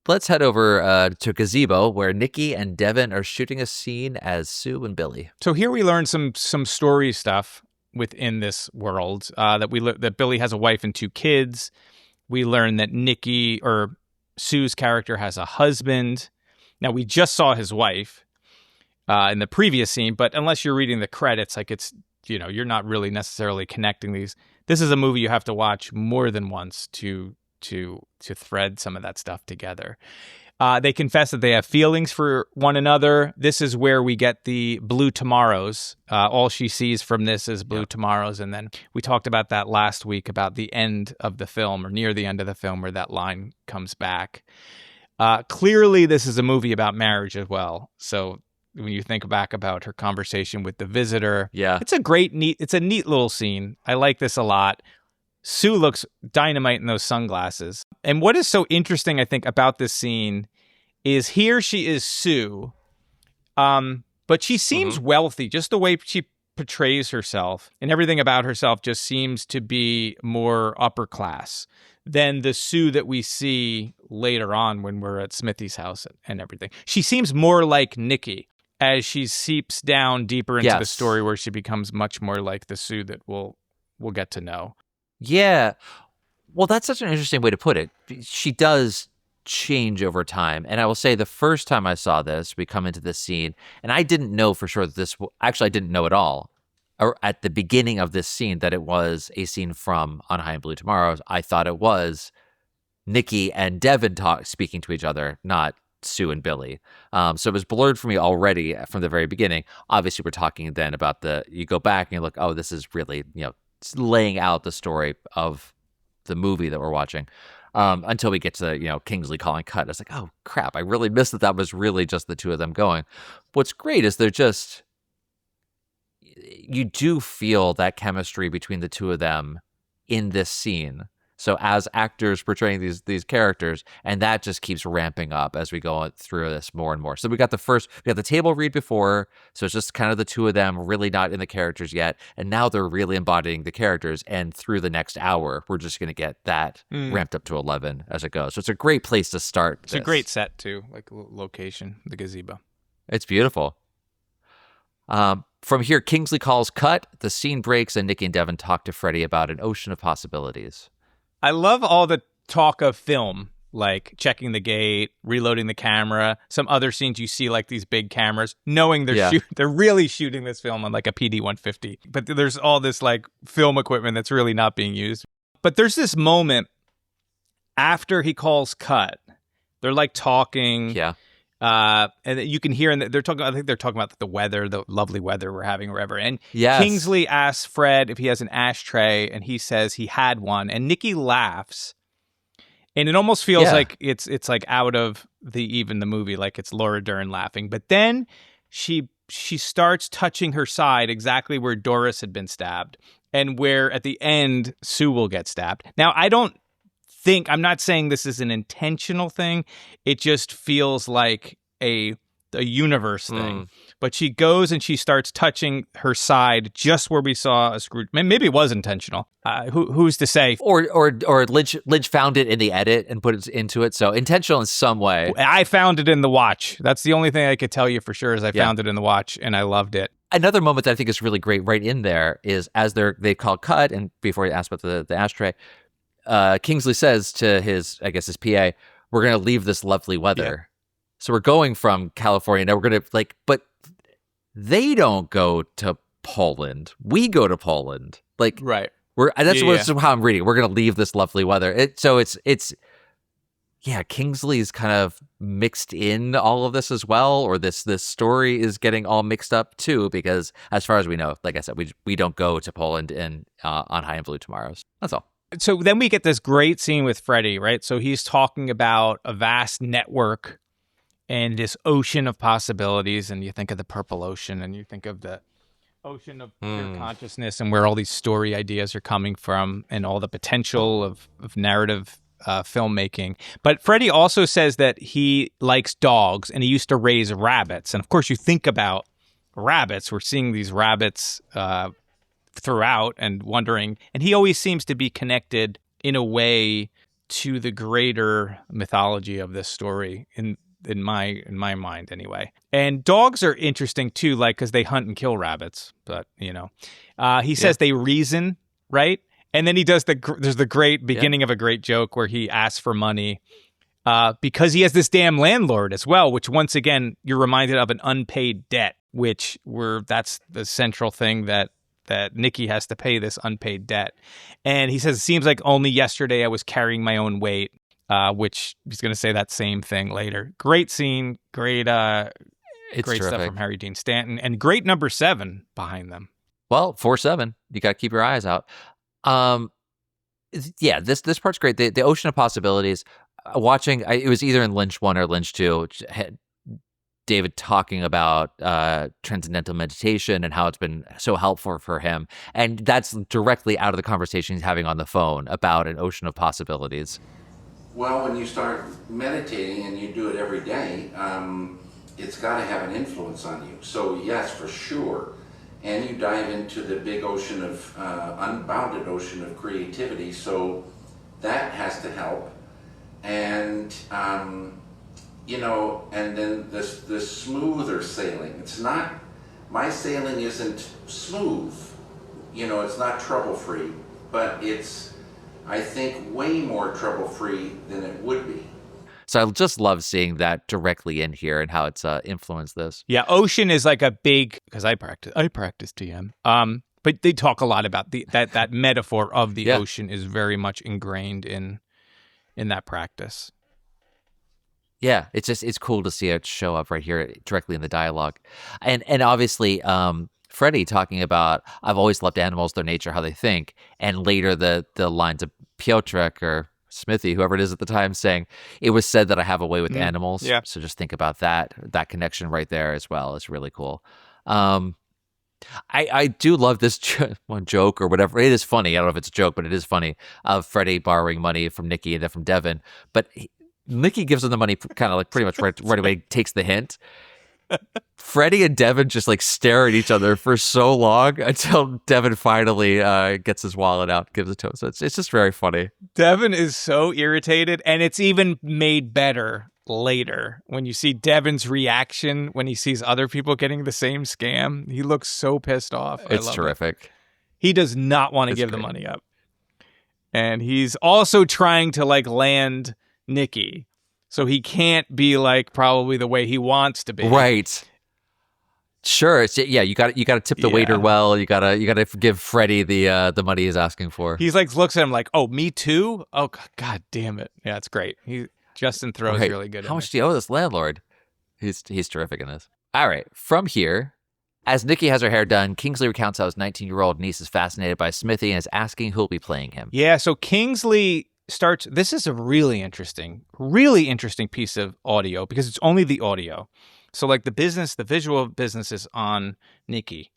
Speaker 5: Let's head over to Gazebo, where Nikki and Devin are shooting a scene as Sue and Billy.
Speaker 1: So here we learn some story stuff within this world, that Billy has a wife and 2 kids. We learn that Nikki, or Sue's character, has a husband. Now, we just saw his wife in the previous scene, but unless you're reading the credits, like, it's, you're not really necessarily connecting these. This is a movie you have to watch more than once to thread some of that stuff together. They confess that they have feelings for one another. This is where we get the blue tomorrows. All she sees from this is blue tomorrows. And then we talked about that last week, about the end of the film, or near the end of the film, where that line comes back. Clearly, this is a movie about marriage as well. So when you think back about her conversation with the visitor, it's a neat little scene. I like this a lot. Sue looks dynamite in those sunglasses. And what is so interesting, I think, about this scene is here she is Sue, but she seems wealthy. Just the way she portrays herself and everything about herself just seems to be more upper class than the Sue that we see later on when we're at Smithy's house and everything. She seems more like Nikki as she seeps down deeper into the story, where she becomes much more like the Sue that we'll get to know.
Speaker 5: Yeah. Well, that's such an interesting way to put it. She does change over time. And I will say the first time I saw this, we come into this scene, and I didn't know for sure that actually, I didn't know at all, or at the beginning of this scene, that it was a scene from On High and Blue Tomorrows. I thought it was Nikki and Devin speaking to each other, not Sue and Billy. So it was blurred for me already from the very beginning. Obviously, we're talking then about you go back and you look, oh, this is really, laying out the story of the movie that we're watching, until we get to Kingsley calling cut. I was like, oh crap, I really missed that was really just the two of them going. What's great is you do feel that chemistry between the two of them in this scene. So as actors portraying these characters, and that just keeps ramping up as we go through this more and more. So we got the table read before, so it's just kind of the two of them really not in the characters yet, and now they're really embodying the characters, and through the next hour, we're just going to get that ramped up to 11 as it goes. So it's a great place to start.
Speaker 1: It's a great set too, like location, the gazebo.
Speaker 5: It's beautiful. From here, Kingsley calls cut, the scene breaks, and Nikki and Devin talk to Freddie about an ocean of possibilities.
Speaker 1: I love all the talk of film, like checking the gate, reloading the camera. Some other scenes you see like these big cameras, knowing they're really shooting this film on like a PD-150. But there's all this like film equipment that's really not being used. But there's this moment after he calls cut. They're like talking.
Speaker 5: Yeah.
Speaker 1: And you can hear, and they're talking. I think they're talking about the weather, the lovely weather we're having, wherever. And Kingsley asks Fred if he has an ashtray, and he says he had one. And Nikki laughs, and it almost feels like it's like out of the movie, like it's Laura Dern laughing. But then she starts touching her side, exactly where Doris had been stabbed, and where at the end Sue will get stabbed. Now I'm not saying this is an intentional thing. It just feels like a universe thing. But she goes and she starts touching her side just where we saw a screw. Maybe it was intentional. Who's to say?
Speaker 5: Or Lynch found it in the edit and put it into it. So intentional in some way.
Speaker 1: I found it in the watch. That's the only thing I could tell you for sure is I found it in the watch and I loved it.
Speaker 5: Another moment that I think is really great right in there is as they call cut, and before he asked about the ashtray, Kingsley says to his PA, we're going to leave this lovely weather. Yeah. So we're going from California. Now we're going to but they don't go to Poland. We go to Poland.
Speaker 1: Right.
Speaker 5: That's how I'm reading. We're going to leave this lovely weather. Kingsley's kind of mixed in all of this as well, or this story is getting all mixed up too, because as far as we know, like I said, we don't go to Poland on High and Blue Tomorrows. That's all.
Speaker 1: So then we get this great scene with Freddie, right? So he's talking about a vast network and this ocean of possibilities. And you think of the purple ocean and you think of the ocean of pure consciousness and where all these story ideas are coming from and all the potential of narrative filmmaking. But Freddie also says that he likes dogs and he used to raise rabbits. And of course, you think about rabbits. We're seeing these rabbits throughout and wondering, and he always seems to be connected in a way to the greater mythology of this story in my mind anyway. And dogs are interesting too, like because they hunt and kill rabbits. But he says they reason, right? And then he does there's the great beginning of a great joke where he asks for money because he has this damn landlord as well, which once again you're reminded of an unpaid debt, that's the central thing that Nikki has to pay, this unpaid debt. And he says, it seems like only yesterday I was carrying my own weight, which he's going to say that same thing later. Great scene, great stuff from Harry Dean Stanton, and great number 7 behind them.
Speaker 5: Well, 4-7, you got to keep your eyes out. This part's great. The ocean of possibilities. It was either in Lynch 1 or Lynch 2. David talking about transcendental meditation and how it's been so helpful for him. And that's directly out of the conversation he's having on the phone about an ocean of possibilities.
Speaker 8: Well, when you start meditating and you do it every day, it's got to have an influence on you. So yes, for sure. And you dive into the big ocean of, unbounded ocean of creativity, so that has to help. And, you know, and then this smoother sailing. It's not, my sailing isn't smooth, you know, it's not trouble-free, but it's, I think, way more trouble-free than it would be.
Speaker 5: So I just love seeing that directly in here and how it's influenced this.
Speaker 1: Yeah, ocean is like a big, because I practice TM. But they talk a lot about that metaphor of the ocean is very much ingrained in that practice.
Speaker 5: Yeah, it's cool to see it show up right here directly in the dialogue. And obviously Freddie talking about, I've always loved animals, their nature, how they think. And later the lines of Piotrek or Smithy, whoever it is at the time, saying, it was said that I have a way with animals.
Speaker 1: Yeah.
Speaker 5: So just think about that connection right there as well. It's really cool. I do love this one joke or whatever. It is funny. I don't know if it's a joke, but it is funny of Freddie borrowing money from Nikki and then from Devin. But Nikki gives him the money kind of like pretty much right away, takes the hint. Freddie and Devin just like stare at each other for so long until Devin finally gets his wallet out, gives it to him. So it's just very funny.
Speaker 1: Devin is so irritated, and it's even made better later when you see Devin's reaction when he sees other people getting the same scam. He looks so pissed off.
Speaker 5: It's terrific.
Speaker 1: He does not want to give the money up. And he's also trying to like land Nikki. So he can't be like probably the way he wants to be.
Speaker 5: Right. Sure. You got to tip the waiter well. You got to give Freddie the money he's asking for.
Speaker 1: He's like looks at him like, "Oh, me too? Oh, god damn it." Yeah, it's great. Justin Theroux's really good.
Speaker 5: How much do you owe this landlord? He's terrific in this. All right. From here, as Nikki has her hair done, Kingsley recounts how his 19-year-old niece is fascinated by Smithy and is asking who'll be playing him.
Speaker 1: Yeah, so Kingsley starts, this is a really interesting piece of audio because it's only the audio. So like the visual business is on Nikki.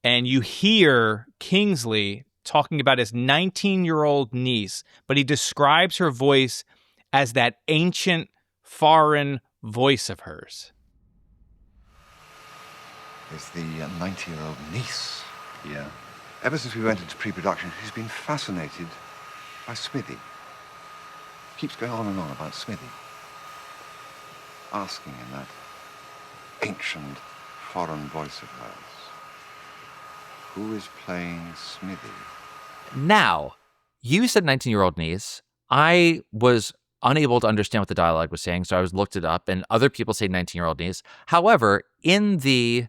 Speaker 1: And you hear Kingsley talking about his 19-year-old niece, but he describes her voice as that ancient foreign voice of hers.
Speaker 7: It's the 90-year-old niece.
Speaker 2: Yeah.
Speaker 7: Ever since we went into pre-production, she's been fascinated by Smithy. Keeps going on and on about Smithy. Asking in that ancient foreign voice of hers, who is playing Smithy?
Speaker 5: Now, you said 19-year-old niece. I was unable to understand what the dialogue was saying, so I looked it up, and other people say 19-year-old niece. However, in the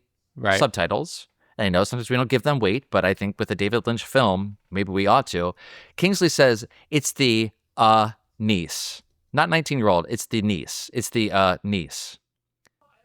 Speaker 5: subtitles, and I know sometimes we don't give them weight, but I think with a David Lynch film, maybe we ought to. Kingsley says it's the niece. Not 19-year-old, it's the niece. It's the niece.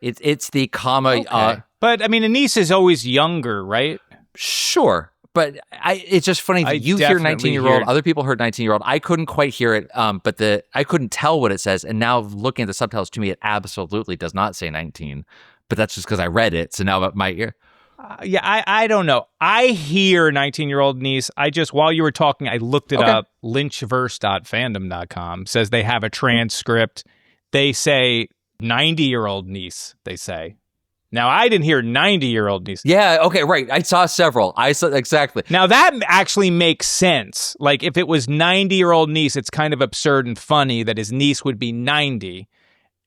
Speaker 5: It's the comma.
Speaker 1: Okay. But I mean, a niece is always younger, right?
Speaker 5: Sure. But it's just funny that you hear 19-year-old, other people heard 19-year-old. I couldn't quite hear it, but I couldn't tell what it says. And now looking at the subtitles, to me, it absolutely does not say 19. But that's just because I read it. So now my ear.
Speaker 1: I don't know. I hear 19-year-old niece. While you were talking, I looked it up. Lynchverse.fandom.com says they have a transcript. They say 90-year-old niece, they say. Now, I didn't hear 90-year-old niece.
Speaker 5: Yeah, okay, right. I saw several. Exactly.
Speaker 1: Now, that actually makes sense. Like, if it was 90-year-old niece, it's kind of absurd and funny that his niece would be 90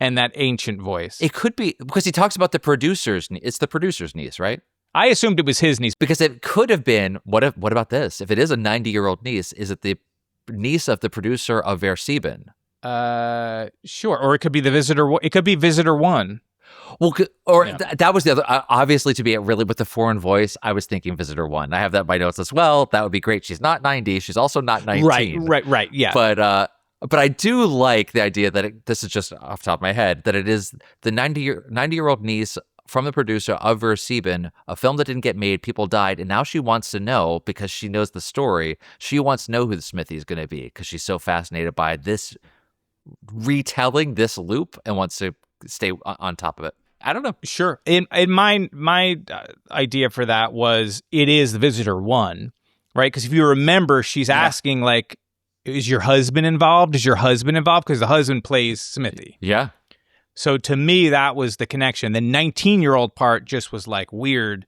Speaker 1: and that ancient voice.
Speaker 5: It could be, because he talks about the producer's niece. It's the producer's niece, right?
Speaker 1: I assumed it was his niece.
Speaker 5: Because it could have been, what about this? If it is a 90-year-old niece, is it the niece of the producer of Versiben?
Speaker 1: Sure. Or it could be the visitor. It could be Visitor 1.
Speaker 5: Well, that was the other. Obviously, to be really with the foreign voice, I was thinking Visitor 1. I have that in my notes as well. That would be great. She's not 90. She's also not 19.
Speaker 1: Right. Yeah.
Speaker 5: But I do like the idea that this is just off the top of my head, that it is the 90-year-old niece from the producer of Versiben, a film that didn't get made, people died, and now she wants to know, because she knows the story, she wants to know who the Smithy is going to be, because she's so fascinated by this retelling, this loop, and wants to stay on top of it. I don't know.
Speaker 1: Sure. In my idea for that was it is the Visitor 1, right? Because if you remember, she's asking, like, is your husband involved? Is your husband involved? Because the husband plays Smithy.
Speaker 5: Yeah.
Speaker 1: So to me, that was the connection. The 19-year-old part just was like weird.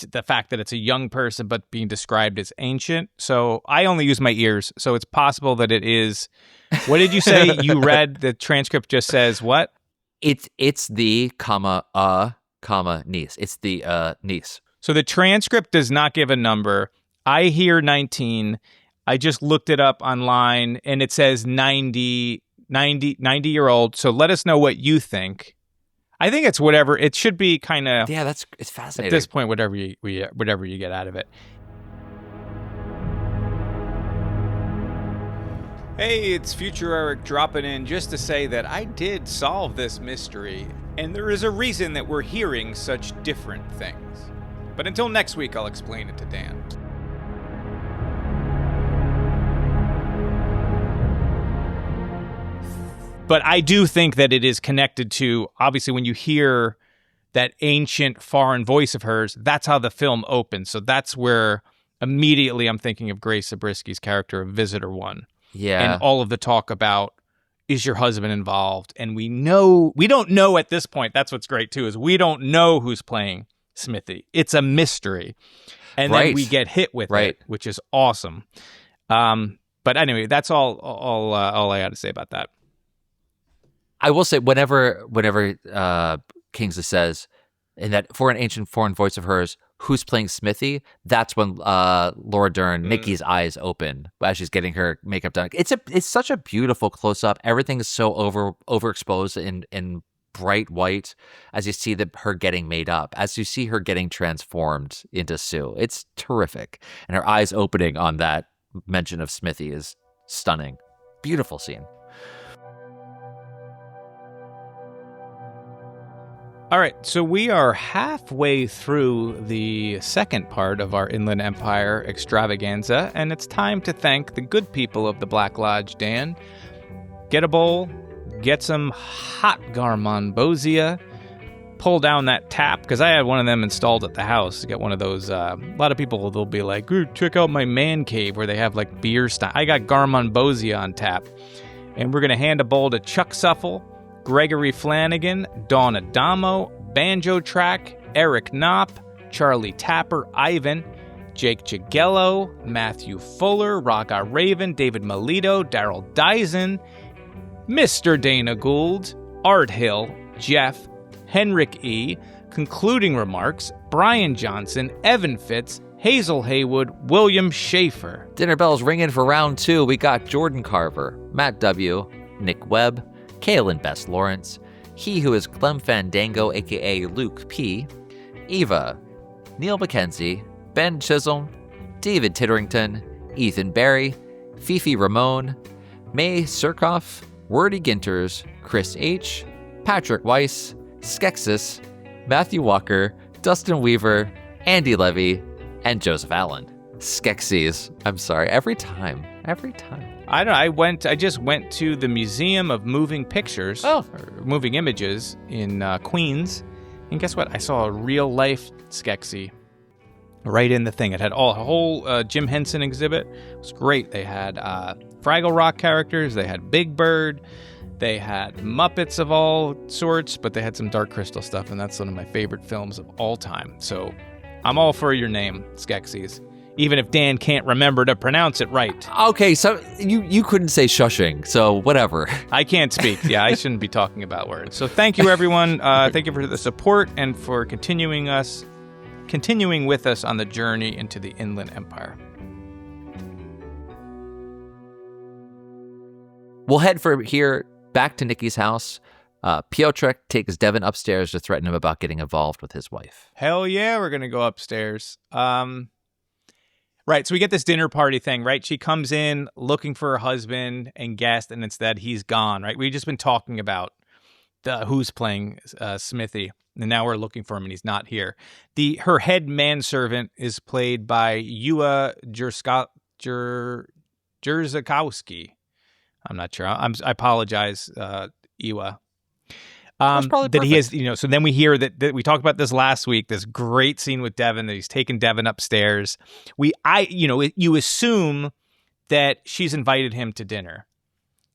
Speaker 1: The fact that it's a young person but being described as ancient. So I only use my ears. So it's possible that it is. What did you say? You read the transcript just says what?
Speaker 5: It's the comma niece. It's the niece.
Speaker 1: So the transcript does not give a number. I hear 19. I just looked it up online and it says 90-year-old. So let us know what you think. I think it's whatever. It should be kind of.
Speaker 5: Yeah, it's fascinating.
Speaker 1: At this point, whatever you get out of it. Hey, it's Future Eric dropping in just to say that I did solve this mystery, and there is a reason that we're hearing such different things. But until next week, I'll explain it to Dan. But I do think that it is connected to, obviously, when you hear that ancient foreign voice of hers, that's how the film opens. So that's where immediately I'm thinking of Grace Zabrisky's character of Visitor 1.
Speaker 5: Yeah.
Speaker 1: And all of the talk about, is your husband involved? And we don't know at this point. That's what's great too, is we don't know who's playing Smithy. It's a mystery. And then we get hit with it, which is awesome. But anyway, that's all I had to say about that.
Speaker 5: I will say whenever Kingsley says, and that for an ancient foreign voice of hers, who's playing Smithy, that's when Laura Dern, Nikki's eyes open as she's getting her makeup done. It's such a beautiful close up. Everything is so overexposed in bright white as you see her getting made up, as you see her getting transformed into Sue. It's terrific. And her eyes opening on that mention of Smithy is stunning. Beautiful scene.
Speaker 1: All right, so we are halfway through the second part of our Inland Empire extravaganza, and it's time to thank the good people of the Black Lodge, Dan. Get a bowl, get some hot garmonbozia, pull down that tap, because I had one of them installed at the house. Get one of those, a lot of people, they'll be like, "Ooh, check out my man cave," where they have like beer style. I got garmonbozia on tap, and we're going to hand a bowl to Chuck Suffle, Gregory Flanagan, Dawn Adamo, Banjo Track, Eric Knopp, Charlie Tapper, Ivan, Jake Chigello, Matthew Fuller, Raga Raven, David Melito, Daryl Dyson, Mr. Dana Gould, Art Hill, Jeff, Henrik E., concluding remarks, Brian Johnson, Evan Fitz, Hazel Haywood, William Schaefer.
Speaker 5: Dinner bells ringing for round 2. We got Jordan Carver, Matt W., Nick Webb, Kaylin Best Lawrence, he who is Clem Fandango, aka Luke P., Eva, Neil McKenzie, Ben Chisholm, David Titterington, Ethan Barry, Fifi Ramone, May Surkoff, Wordy Ginters, Chris H., Patrick Weiss, Skexis, Matthew Walker, Dustin Weaver, Andy Levy, and Joseph Allen. Skeksis. I'm sorry. Every time.
Speaker 1: I just went to the Museum of Moving Pictures, or Moving Images in Queens, and guess what? I saw a real life Skeksis right in the thing. It had a whole Jim Henson exhibit. It was great. They had Fraggle Rock characters. They had Big Bird. They had Muppets of all sorts, but they had some Dark Crystal stuff, and that's one of my favorite films of all time. So I'm all for your name, Skeksis. Even if Dan can't remember to pronounce it right.
Speaker 5: Okay, so you couldn't say shushing, so whatever.
Speaker 1: I can't speak. Yeah, I shouldn't be talking about words. So thank you, everyone. Thank you for the support and for continuing with us on the journey into the Inland Empire.
Speaker 5: We'll head from here back to Nikki's house. Piotrek takes Devin upstairs to threaten him about getting involved with his wife.
Speaker 1: Hell yeah, we're going to go upstairs. Right, so we get this dinner party thing, right? She comes in looking for her husband and guest, and instead he's gone, right? We've just been talking about who's playing Smithy, and now we're looking for him, and he's not here. Her head manservant is played by Ewa Jerzakowski. I'm not sure. I apologize, Ewa.
Speaker 5: That's probably
Speaker 1: that he has,
Speaker 5: perfect.
Speaker 1: so then we hear that we talked about this last week, this great scene with Devin, that he's taken Devin upstairs. You assume that she's invited him to dinner,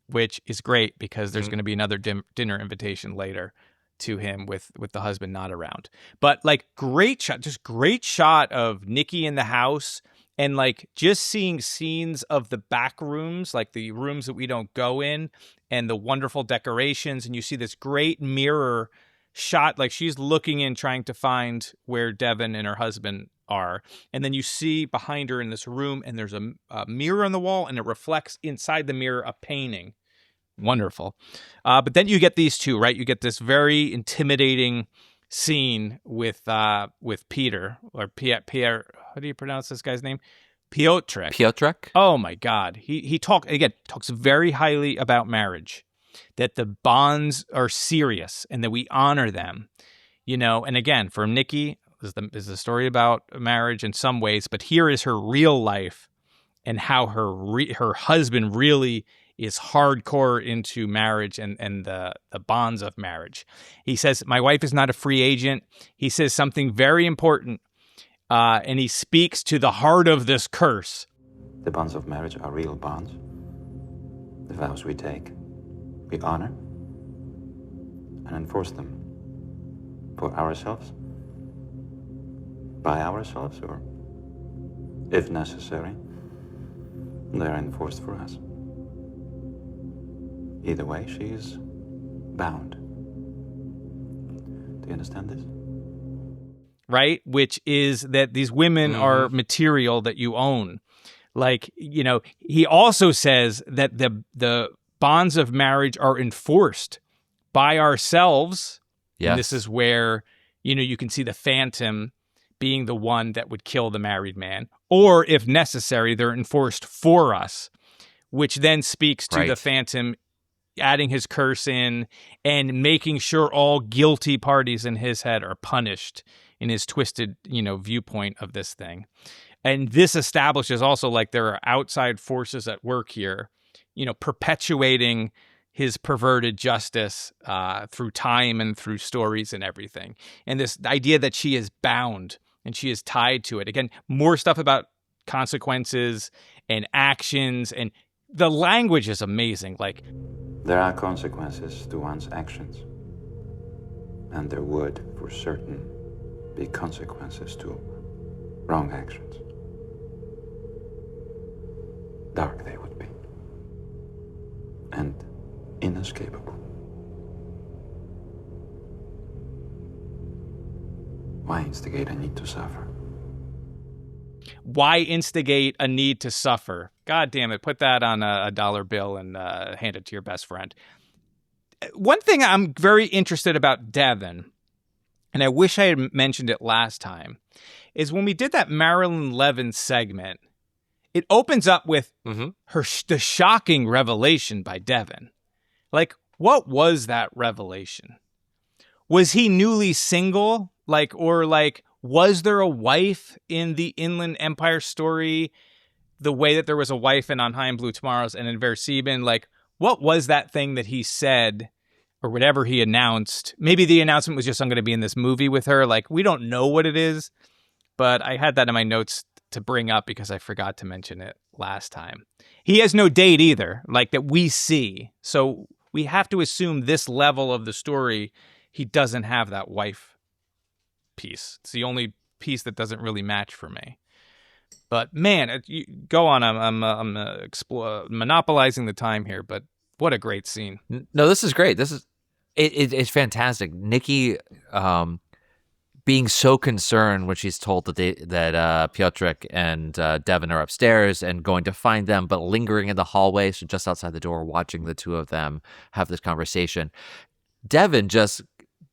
Speaker 1: which is great because there's going to be another dinner invitation later to him with the husband not around. But like great shot of Nikki in the house, and like just seeing scenes of the back rooms, like the rooms that we don't go in, and the wonderful decorations. And you see this great mirror shot, like she's looking in trying to find where Devin and her husband are. And then you see behind her in this room, and there's a mirror on the wall, and it reflects inside the mirror a painting. Wonderful. But then you get these two, right? You get this very intimidating scene with Peter, or Pierre. How do you pronounce this guy's name? Piotrek. Oh my God. He talks very highly about marriage, that the bonds are serious and that we honor them, and again, for Nikki is the story about marriage in some ways, but here is her real life and how her husband really is hardcore into marriage and the bonds of marriage. He says, my wife is not a free agent. He says something very important, and he speaks to the heart of this curse.
Speaker 14: The bonds of marriage are real bonds. The vows we take, we honor and enforce them for ourselves, by ourselves, or, if necessary, they are enforced for us. Either way, she is bound. Do you understand this?
Speaker 1: Right? Which is that these women are material that you own. Like, he also says that the bonds of marriage are enforced by ourselves.
Speaker 5: Yes.
Speaker 1: And this is where, you can see the Phantom being the one that would kill the married man. Or, if necessary, they're enforced for us, which then speaks to the Phantom adding his curse in and making sure all guilty parties in his head are punished in his twisted, viewpoint of this thing. And this establishes also like there are outside forces at work here, perpetuating his perverted justice through time and through stories and everything. And this idea that she is bound and she is tied to it. Again, more stuff about consequences and actions, and the language is amazing. Like,
Speaker 14: there are consequences to one's actions, and there would, for certain, be consequences to wrong actions. Dark they would be, and inescapable. Why instigate a need to suffer?
Speaker 1: Why instigate a need to suffer? God damn it. Put that on a dollar bill and hand it to your best friend. One thing I'm very interested about Devin, and I wish I had mentioned it last time, is when we did that Marilyn Levin segment, it opens up with the shocking revelation by Devin. Like, what was that revelation? Was he newly single? Was there a wife in the Inland Empire story the way that there was a wife in On High and Blue Tomorrows and in Versiben? Like, what was that thing that he said or whatever he announced? Maybe the announcement was just, I'm going to be in this movie with her. Like, we don't know what it is, but I had that in my notes to bring up because I forgot to mention it last time. He has no date either, like that we see. So we have to assume this level of the story, he doesn't have that wife piece. It's the only piece that doesn't really match for me. But man, go on. I'm monopolizing the time here, but what a great scene.
Speaker 5: No, this is great. It's fantastic. Nikki being so concerned when she's told that Piotrek and Devin are upstairs and going to find them, but lingering in the hallway, so just outside the door, watching the two of them have this conversation. Devin just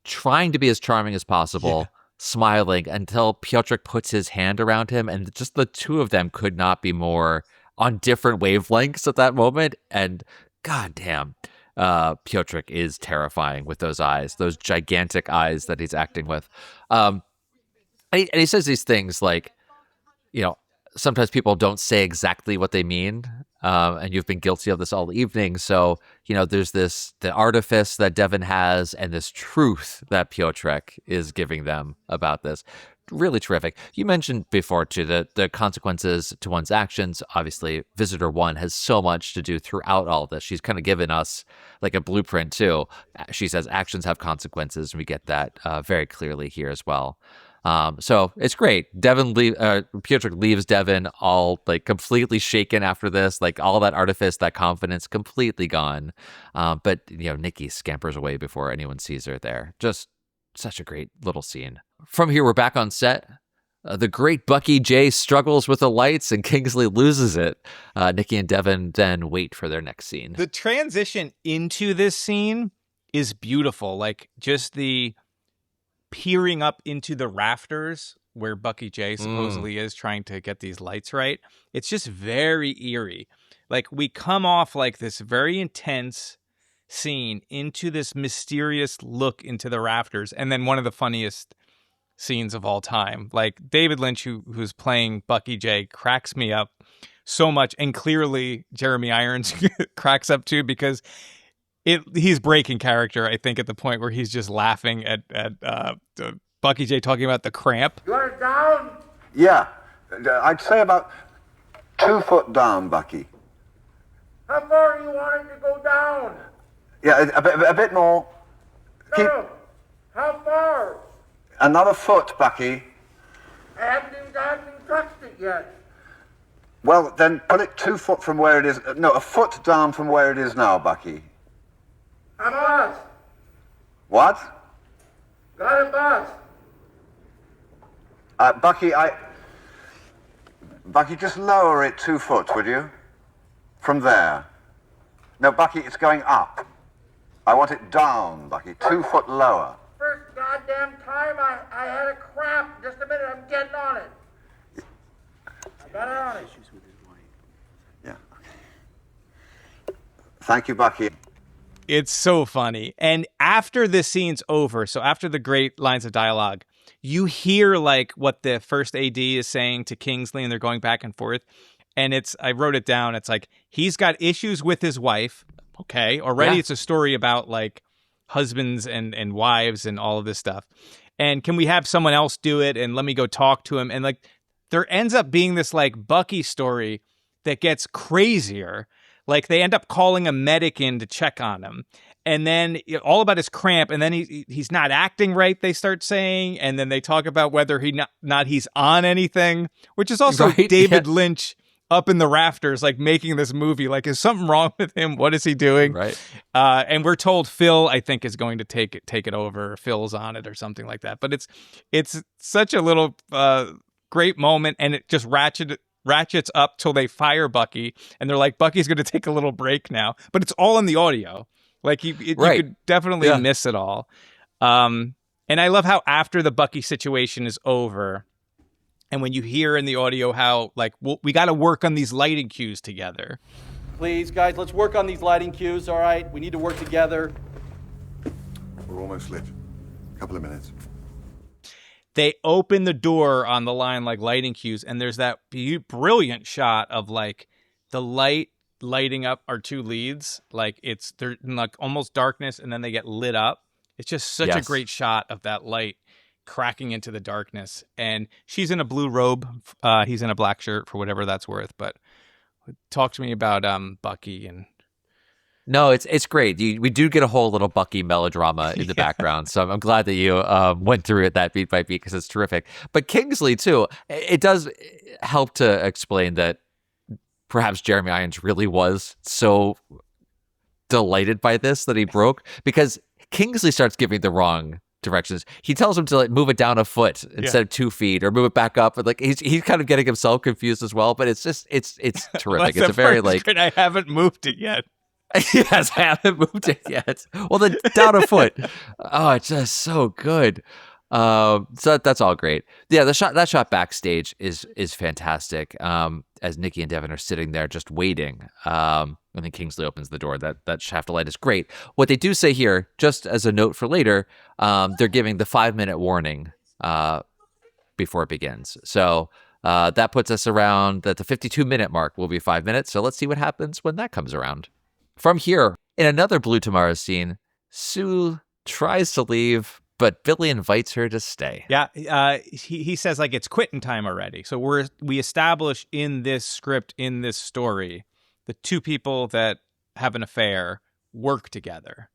Speaker 5: trying to be as charming as possible, smiling until Piotrek puts his hand around him, and just the two of them could not be more on different wavelengths at that moment. And goddamn, Piotrek is terrifying with those eyes, those gigantic eyes that he's acting with. And he says these things like, sometimes people don't say exactly what they mean. and you've been guilty of this all evening. So, there's the artifice that Devon has and this truth that Piotrek is giving them about this. Really terrific. You mentioned before, too, the consequences to one's actions. Obviously, Visitor 1 has so much to do throughout all of this. She's kind of given us like a blueprint, too. She says actions have consequences, and we get that very clearly here as well. So it's great. Piotrek leaves Devon all like completely shaken after this, like all that artifice, that confidence completely gone. But Nikki scampers away before anyone sees her there. Just such a great little scene. From here, we're back on set. The great Bucky J struggles with the lights and Kingsley loses it. Nikki and Devon then wait for their next scene.
Speaker 1: The transition into this scene is beautiful. Like just the peering up into the rafters where Bucky J supposedly is trying to get these lights right. It's just very eerie. Like we come off like this very intense scene into this mysterious look into the rafters. And then one of the funniest scenes of all time. Like David Lynch, who's playing Bucky J, cracks me up so much. And clearly Jeremy Irons cracks up too, because he's breaking character, I think, at the point where he's just laughing at Bucky J talking about the cramp.
Speaker 4: You want it down?
Speaker 7: Yeah, I'd say about 2 foot down, Bucky.
Speaker 4: How far do you want it to go down?
Speaker 7: Yeah, a bit more.
Speaker 4: No. How far?
Speaker 7: Another foot, Bucky.
Speaker 4: I haven't even touched it yet.
Speaker 7: Well, then put it 2 foot from where it is. No, a foot down from where it is now, Bucky.
Speaker 4: A bus.
Speaker 7: What?
Speaker 4: Got a bus.
Speaker 7: Bucky, just lower it 2 foot, would you? From there. No, Bucky, it's going up. I want it down, Bucky. 2 foot lower.
Speaker 4: First goddamn time I had a cramp. Just a minute, I'm getting on it. I got it on it.
Speaker 7: Yeah, okay. Thank you, Bucky.
Speaker 1: It's so funny. And after this scene's over, so after the great lines of dialogue, you hear like what the first AD is saying to Kingsley, and they're going back and forth. And I wrote it down. It's like, he's got issues with his wife. Okay. Already It's a story about like husbands and wives and all of this stuff. And can we have someone else do it? And let me go talk to him. And like, there ends up being this like Bucky story that gets crazier. Like they end up calling a medic in to check on him. And then all about his cramp. And then he's not acting right, they start saying. And then they talk about whether he's on anything, which is also David Lynch up in the rafters, like making this movie. Like, is something wrong with him? What is he doing?
Speaker 5: Right.
Speaker 1: And we're told Phil, I think, is going to take it over. Phil's on it or something like that. But it's such a little great moment. And it just ratchets up till they fire Bucky, and they're like, Bucky's going to take a little break now, but it's all in the audio. Like you could definitely miss it all. And I love how after the Bucky situation is over, and when you hear in the audio how like, well, we got to work on these lighting cues together.
Speaker 15: Please, guys, let's work on these lighting cues. All right, we need to work together.
Speaker 7: We're almost lit. A couple of minutes.
Speaker 1: They open the door on the line like lighting cues, and there's that brilliant shot of like the lighting up our two leads. Like they're in like almost darkness, and then they get lit up. It's just such a great shot of that light cracking into the darkness. And she's in a blue robe. He's in a black shirt, for whatever that's worth. But talk to me about Bucky and.
Speaker 5: No, it's great. We do get a whole little Bucky melodrama in the background, so I'm glad that you went through it that beat by beat because it's terrific. But Kingsley, too, it does help to explain that perhaps Jeremy Irons really was so delighted by this that he broke, because Kingsley starts giving the wrong directions. He tells him to like move it down a foot instead of 2 feet, or move it back up. But like he's kind of getting himself confused as well. But it's terrific.
Speaker 1: Well,
Speaker 5: it's a very like
Speaker 1: I haven't moved it yet.
Speaker 5: Yes, I haven't moved it yet. Well, then down a foot. Oh, it's just so good. So that's all great. Yeah, that shot backstage is fantastic. As Nikki and Devon are sitting there just waiting. And then Kingsley opens the door. That shaft of light is great. What they do say here, just as a note for later, they're giving the 5-minute warning before it begins. So That puts us around at the 52-minute mark. Will be 5 minutes. So let's see what happens when that comes around. From here, in another Blue Tomorrow scene, Sue tries to leave, but Billy invites her to stay.
Speaker 1: Yeah, he says like it's quitting time already. So we establish in this script, in this story, the two people that have an affair work together.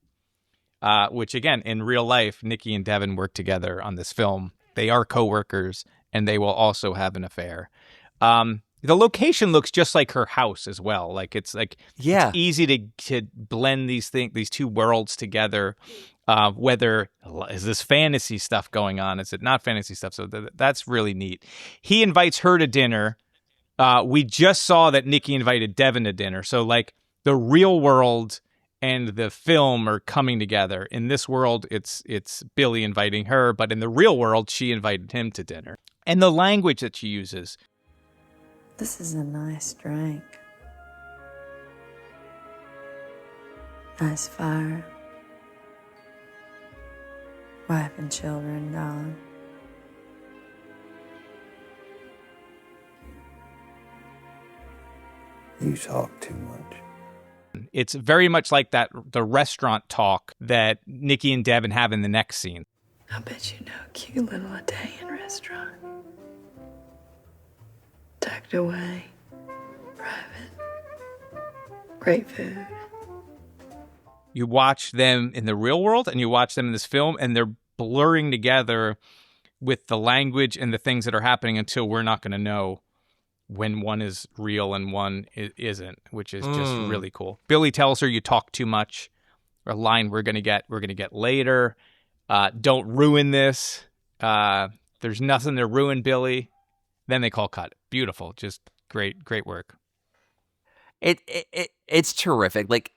Speaker 1: Which again, in real life, Nikki and Devin work together on this film. They are co-workers, and they will also have an affair. The location looks just like her house as well. Like it's easy to blend these two worlds together. Whether is this fantasy stuff going on? Is it not fantasy stuff? So that's really neat. He invites her to dinner. We just saw that Nikki invited Devin to dinner. So like the real world and the film are coming together. In this world, it's Billy inviting her, but in the real world, she invited him to dinner. And the language that she uses.
Speaker 16: This is a nice drink. Nice fire. Wife and children gone.
Speaker 7: You talk too much.
Speaker 1: It's very much like the restaurant talk that Nikki and Devin have in the next scene.
Speaker 16: I bet you know a cute little Italian restaurant. Tucked away. Private. Great food.
Speaker 1: You watch them in the real world and you watch them in this film, and they're blurring together with the language and the things that are happening until we're not going to know when one is real and one isn't, which is just really cool. Billy tells her you talk too much, a line we're going to get later. Don't ruin this. There's nothing to ruin, Billy. Then they call cut. Beautiful. Just great work.
Speaker 5: It's terrific. Like,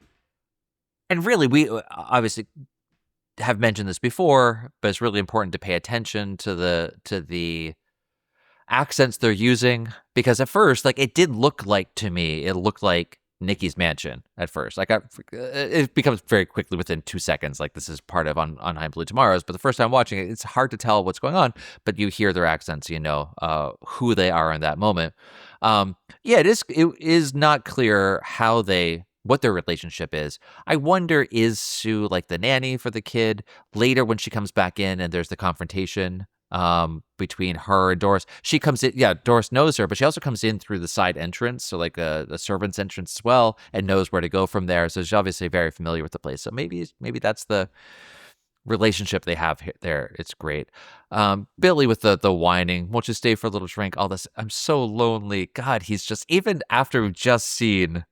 Speaker 5: and really, we obviously have mentioned this before, but it's really important to pay attention to the accents they're using, because at first, like, it did look like, to me, it looked like Nikki's mansion at first. Like, it becomes very quickly within 2 seconds, like this is part of Untitled Blue Tomorrows. But the first time watching it, it's hard to tell what's going on, but you hear their accents, you know who they are in that moment. It is not clear what their relationship is. I wonder, is Sue like the nanny for the kid? Later when she comes back in and there's the confrontation between her and Doris, she comes in, Doris knows her, but she also comes in through the side entrance, so like a servant's entrance as well, and knows where to go from there. So she's obviously very familiar with the place. So maybe that's the relationship they have there. It's great. Billy with the whining, won't you stay for a little drink, all this, I'm so lonely. God, he's just, even after we've just seen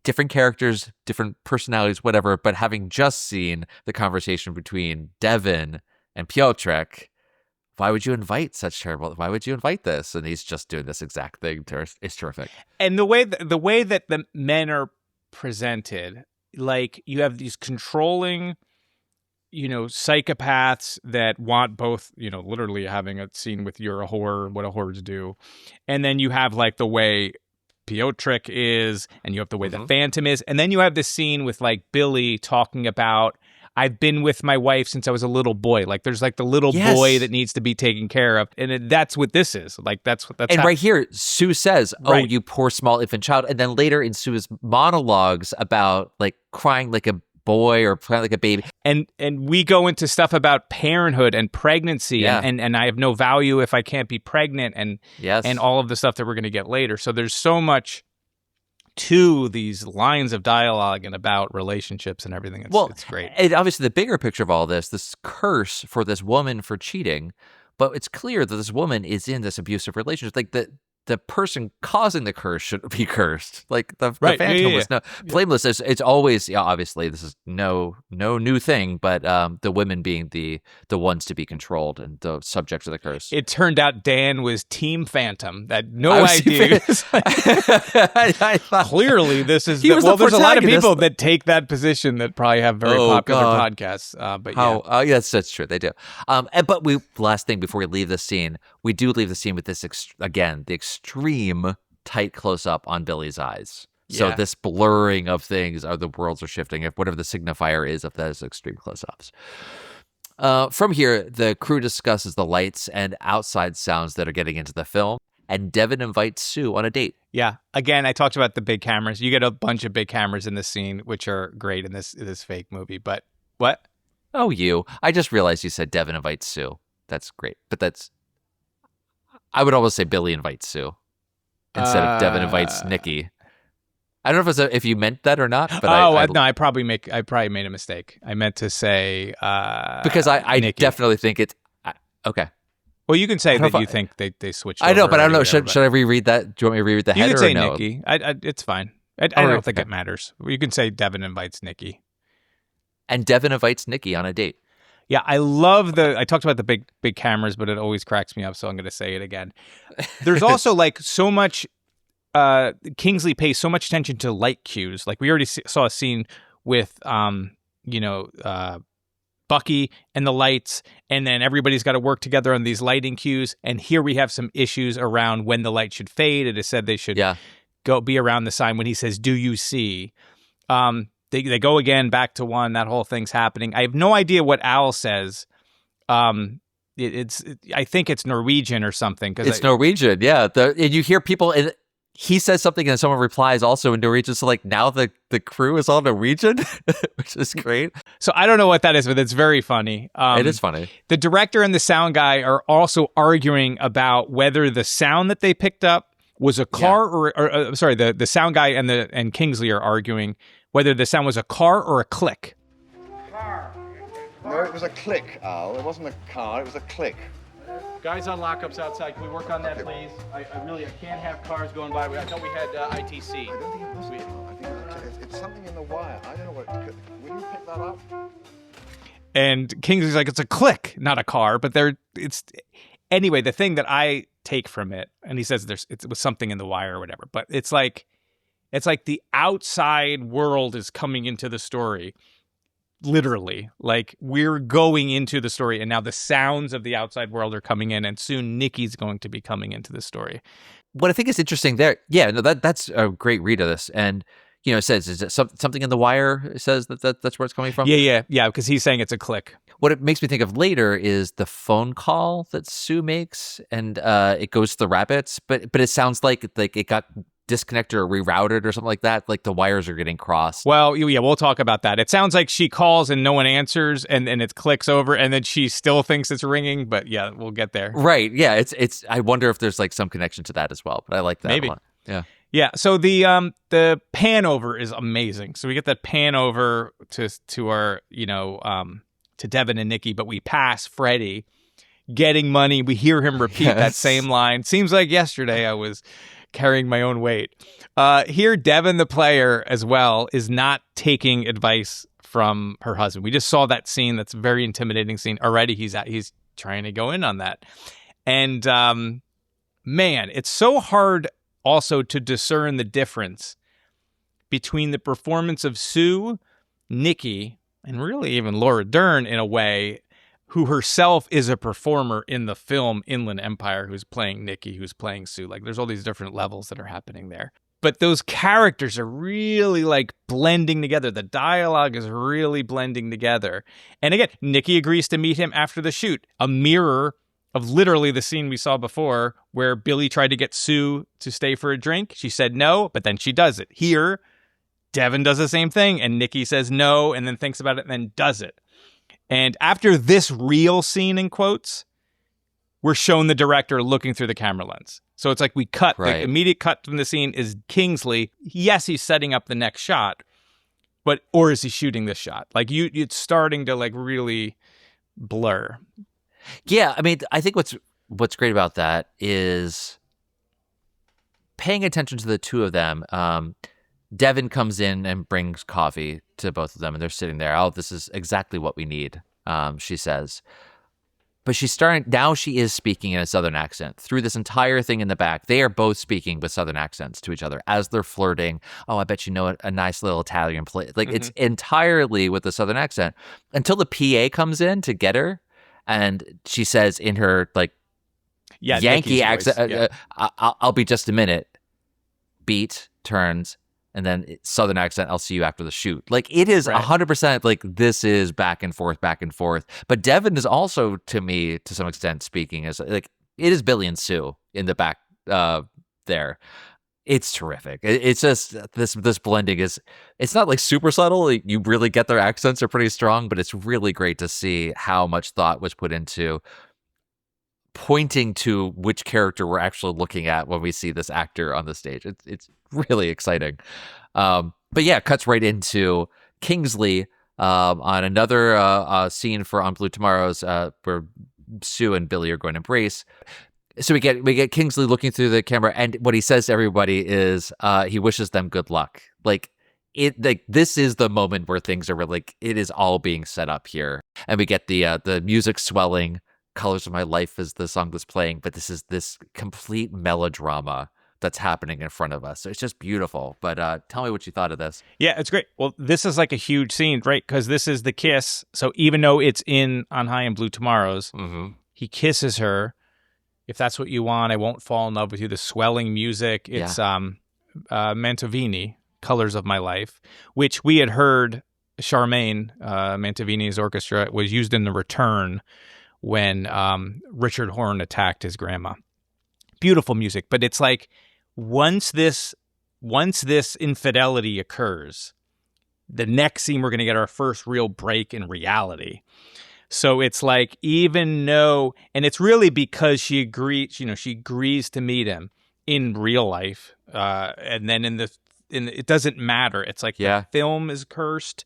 Speaker 5: different characters, different personalities, whatever, but having just seen the conversation between Devin and Piotrek, why would you invite this? And he's just doing this exact thing to her. It's terrific.
Speaker 1: And the way that the men are presented, like you have these controlling, psychopaths that want both, literally having a scene with you're a whore, what a whores do. And then you have like the way Piotrek is, and you have the way the Phantom is. And then you have this scene with like Billy talking about, I've been with my wife since I was a little boy. Like there's like the little boy that needs to be taken care of. And that's what this is. Like that's
Speaker 5: right here, Sue says, "Oh, you poor small infant child." And then later in Sue's monologues about like crying like a boy or crying like a baby.
Speaker 1: And we go into stuff about parenthood and pregnancy and I have no value if I can't be pregnant and all of the stuff that we're going to get later. So there's so much to these lines of dialogue and about relationships and everything. It's great.
Speaker 5: And obviously the bigger picture of all this curse for this woman for cheating, but it's clear that this woman is in this abusive relationship. Like the person causing the curse should be cursed. Like the Phantom was blameless. It's always, obviously this is no new thing, but the women being the ones to be controlled and the subject of the curse.
Speaker 1: It turned out Dan was Team Phantom. That no idea. Clearly, this is there's a lot of people that take that position that probably have very popular podcasts. But
Speaker 5: yes, that's true. They do. But last thing before we leave the scene, we do leave the scene with this the extreme tight close-up on Billy's eyes. So this blurring of things, the worlds are shifting, if whatever the signifier is of those extreme close-ups. From here, the crew discusses the lights and outside sounds that are getting into the film, and Devin invites Sue on a date.
Speaker 1: Yeah. Again, I talked about the big cameras. You get a bunch of big cameras in this scene, which are great in this fake movie. But what?
Speaker 5: Oh, you. I just realized you said Devin invites Sue. That's great. But I would almost say Billy invites Sue instead of Devin invites Nikki. I don't know if you meant that or not, but
Speaker 1: no, I probably made a mistake. I meant to say
Speaker 5: because I
Speaker 1: Nikki.
Speaker 5: definitely think it's okay.
Speaker 1: Well, you can say that you think they switched.
Speaker 5: I know,
Speaker 1: over
Speaker 5: but I don't know.
Speaker 1: whatever,
Speaker 5: Should I reread that? Do you want me to reread the header?
Speaker 1: You can say
Speaker 5: or no?
Speaker 1: Nikki. It's fine. I don't think it matters. You can say Devin invites Nikki,
Speaker 5: and Devin invites Nikki on a date.
Speaker 1: Yeah, I love I talked about the big cameras, but it always cracks me up, so I'm going to say it again. There's also like so much. Kingsley pays so much attention to light cues. Like we already saw a scene with, Bucky and the lights, and then everybody's got to work together on these lighting cues. And here we have some issues around when the light should fade. It is said they should be around the sign when he says, "Do you see?" They go again back to one. That whole thing's happening. I have no idea what Al says. I think it's Norwegian or something.
Speaker 5: It's Norwegian, yeah. And you hear people. He says something and someone replies also in Norwegian. So like now the crew is all Norwegian, which is great.
Speaker 1: So I don't know what that is, but it's very funny.
Speaker 5: It is funny.
Speaker 1: The director and the sound guy are also arguing about whether the sound that they picked up was a car or sorry, the sound guy and Kingsley are arguing whether the sound was a car or a click.
Speaker 7: No, it was a click, Al. It wasn't a car, it was a click.
Speaker 15: Guys on lockups outside, can we work on that, please? I can't have cars going by. I thought we had ITC.
Speaker 7: I don't think it was. I think it's something in the wire. I don't know what it could. Will you pick that up?
Speaker 1: And Kingsley's like, it's a click, not a car. But anyway, the thing that I take from it, and he says it was something in the wire or whatever. But it's like the outside world is coming into the story. Literally, like we're going into the story, and now the sounds of the outside world are coming in, and soon Nikki's going to be coming into the story.
Speaker 5: What I think is interesting there, that's a great read of this, and it says is it something in the wire says that's where it's coming from.
Speaker 1: Yeah, because he's saying it's a click.
Speaker 5: What it makes me think of later is the phone call that Sue makes, and it goes to the rabbits, but it sounds like it got disconnected or rerouted or something like that. Like the wires are getting crossed.
Speaker 1: Well, yeah, we'll talk about that. It sounds like she calls and no one answers, and it clicks over, and then she still thinks it's ringing. But yeah, we'll get there.
Speaker 5: Right? Yeah. It's. I wonder if there's like some connection to that as well. But I like that
Speaker 1: Maybe.
Speaker 5: a lot. Yeah.
Speaker 1: Yeah. So the pan over is amazing. So we get that pan over to our to Devin and Nikki, but we pass Freddie getting money. We hear him repeat that same line. Seems like yesterday I was carrying my own weight. Here, Devin, the player, as well, is not taking advice from her husband. We just saw that scene. That's a very intimidating scene. Already, he's trying to go in on that. And, man, it's so hard also to discern the difference between the performance of Sue, Nikki, and really even Laura Dern, in a way, who herself is a performer in the film Inland Empire, who's playing Nikki, who's playing Sue. Like, there's all these different levels that are happening there. But those characters are really, like, blending together. The dialogue is really blending together. And again, Nikki agrees to meet him after the shoot. A mirror of literally the scene we saw before where Billy tried to get Sue to stay for a drink. She said no, but then she does it. Here, Devin does the same thing, and Nikki says no, and then thinks about it, and then does it. And after this real scene, in quotes, we're shown the director looking through the camera lens. So it's like we cut, the immediate cut from the scene is Kingsley. Yes, he's setting up the next shot, or is he shooting this shot? Like it's starting to like really blur.
Speaker 5: Yeah, I mean, I think what's great about that is paying attention to the two of them. Devin comes in and brings coffee to both of them, and they're sitting there. Oh, this is exactly what we need, she says. But now she is speaking in a Southern accent. Through this entire thing in the back, they are both speaking with Southern accents to each other as they're flirting. Oh, I bet you know a nice little Italian place. Like, it's entirely with the Southern accent. Until the PA comes in to get her, and she says in her, like, Yankee accent, I'll be just a minute. Beat, turns, and then Southern accent, I'll see you after the shoot. Like, it is
Speaker 1: Right.
Speaker 5: 100% like this is back and forth. But Devin is also, to me, to some extent, speaking as like it is Billy and Sue in the back there. It's terrific. It's just this blending it's not like super subtle. Like, you really get their accents are pretty strong, but it's really great to see how much thought was put into pointing to which character we're actually looking at when we see this actor on the stage. It's really exciting. But yeah, it cuts right into Kingsley on another scene for On Blue Tomorrows where Sue and Billy are going to embrace. So we get Kingsley looking through the camera, and what he says to everybody is he wishes them good luck. Like this is the moment where things are really like it is all being set up here, and we get the music swelling. Colors of My Life is the song that's playing, but this is this complete melodrama that's happening in front of us. So it's just beautiful. But tell me what you thought of this.
Speaker 1: Yeah, it's great. Well, this is like a huge scene, right? Because this is the kiss. So even though it's in On High and Blue Tomorrows, he kisses her. If that's what you want, I won't fall in love with you. The swelling music. It's Mantovani, Colors of My Life, which we had heard Charmaine, Mantovani's orchestra, was used in The Return when Richard Horne attacked his grandma. Beautiful music. But it's like once this infidelity occurs, the next scene we're going to get our first real break in reality. So it's like, even though, and it's really because she agrees to meet him in real life, and then it doesn't matter. It's like the film is cursed,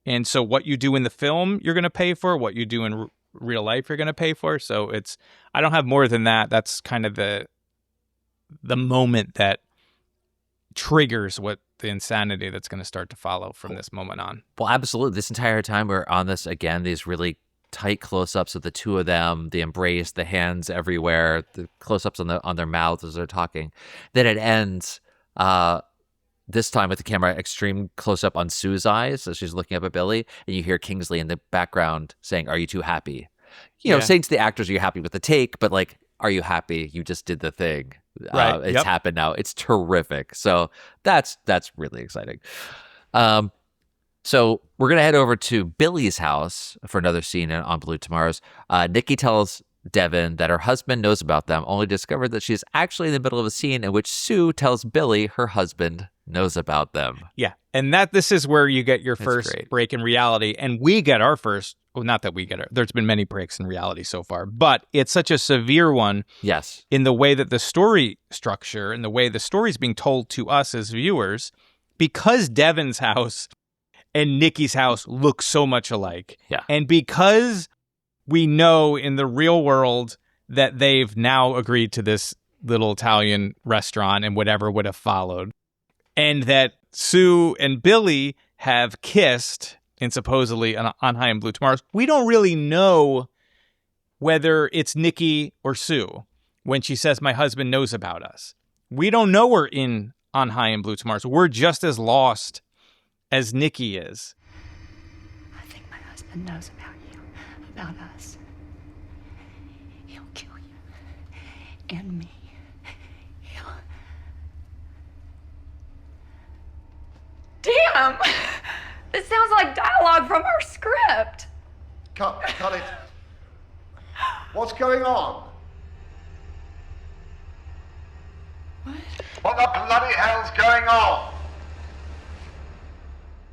Speaker 1: and so what you do in the film, you're going to pay for. What you do in real life, you're going to pay for. So I don't have more than that. That's kind of the moment that triggers what the insanity that's going to start to follow from this moment on.
Speaker 5: Well, absolutely. This entire time we're on this again, these really tight close-ups of the two of them, the embrace, the hands everywhere, the close-ups on their mouths as they're talking. Then it ends this time with the camera extreme close-up on Sue's eyes as she's looking up at Billy, and you hear Kingsley in the background saying, "Are you too happy?" You know, saying to the actors, "Are you happy with the take?" But like, "Are you happy? You just did the thing.
Speaker 1: Right.
Speaker 5: It's happened now." It's terrific. So that's really exciting. So we're going to head over to Billy's house for another scene on Blue Tomorrows. Nikki tells Devin that her husband knows about them, only discovered that she's actually in the middle of a scene in which Sue tells Billy her husband knows about them.
Speaker 1: Yeah. And this is where you get your first break in reality. And we get our first, well, not that we get it. There's been many breaks in reality so far, but it's such a severe one.
Speaker 5: Yes.
Speaker 1: In the way that the story structure and the way the story's being told to us as viewers, because Devin's house and Nikki's house look so much alike.
Speaker 5: Yeah.
Speaker 1: And because we know in the real world that they've now agreed to this little Italian restaurant and whatever would have followed, and that Sue and Billy have kissed in supposedly on High and Blue Tomorrows, we don't really know whether it's Nikki or Sue when she says, "My husband knows about us." We don't know we're in On High and Blue Tomorrows. We're just as lost as Nikki is.
Speaker 16: I think my husband knows about you, about us. He'll kill you. And me. Damn! This sounds like dialogue from our script.
Speaker 7: Cut it. What's going on? What the bloody hell's going on?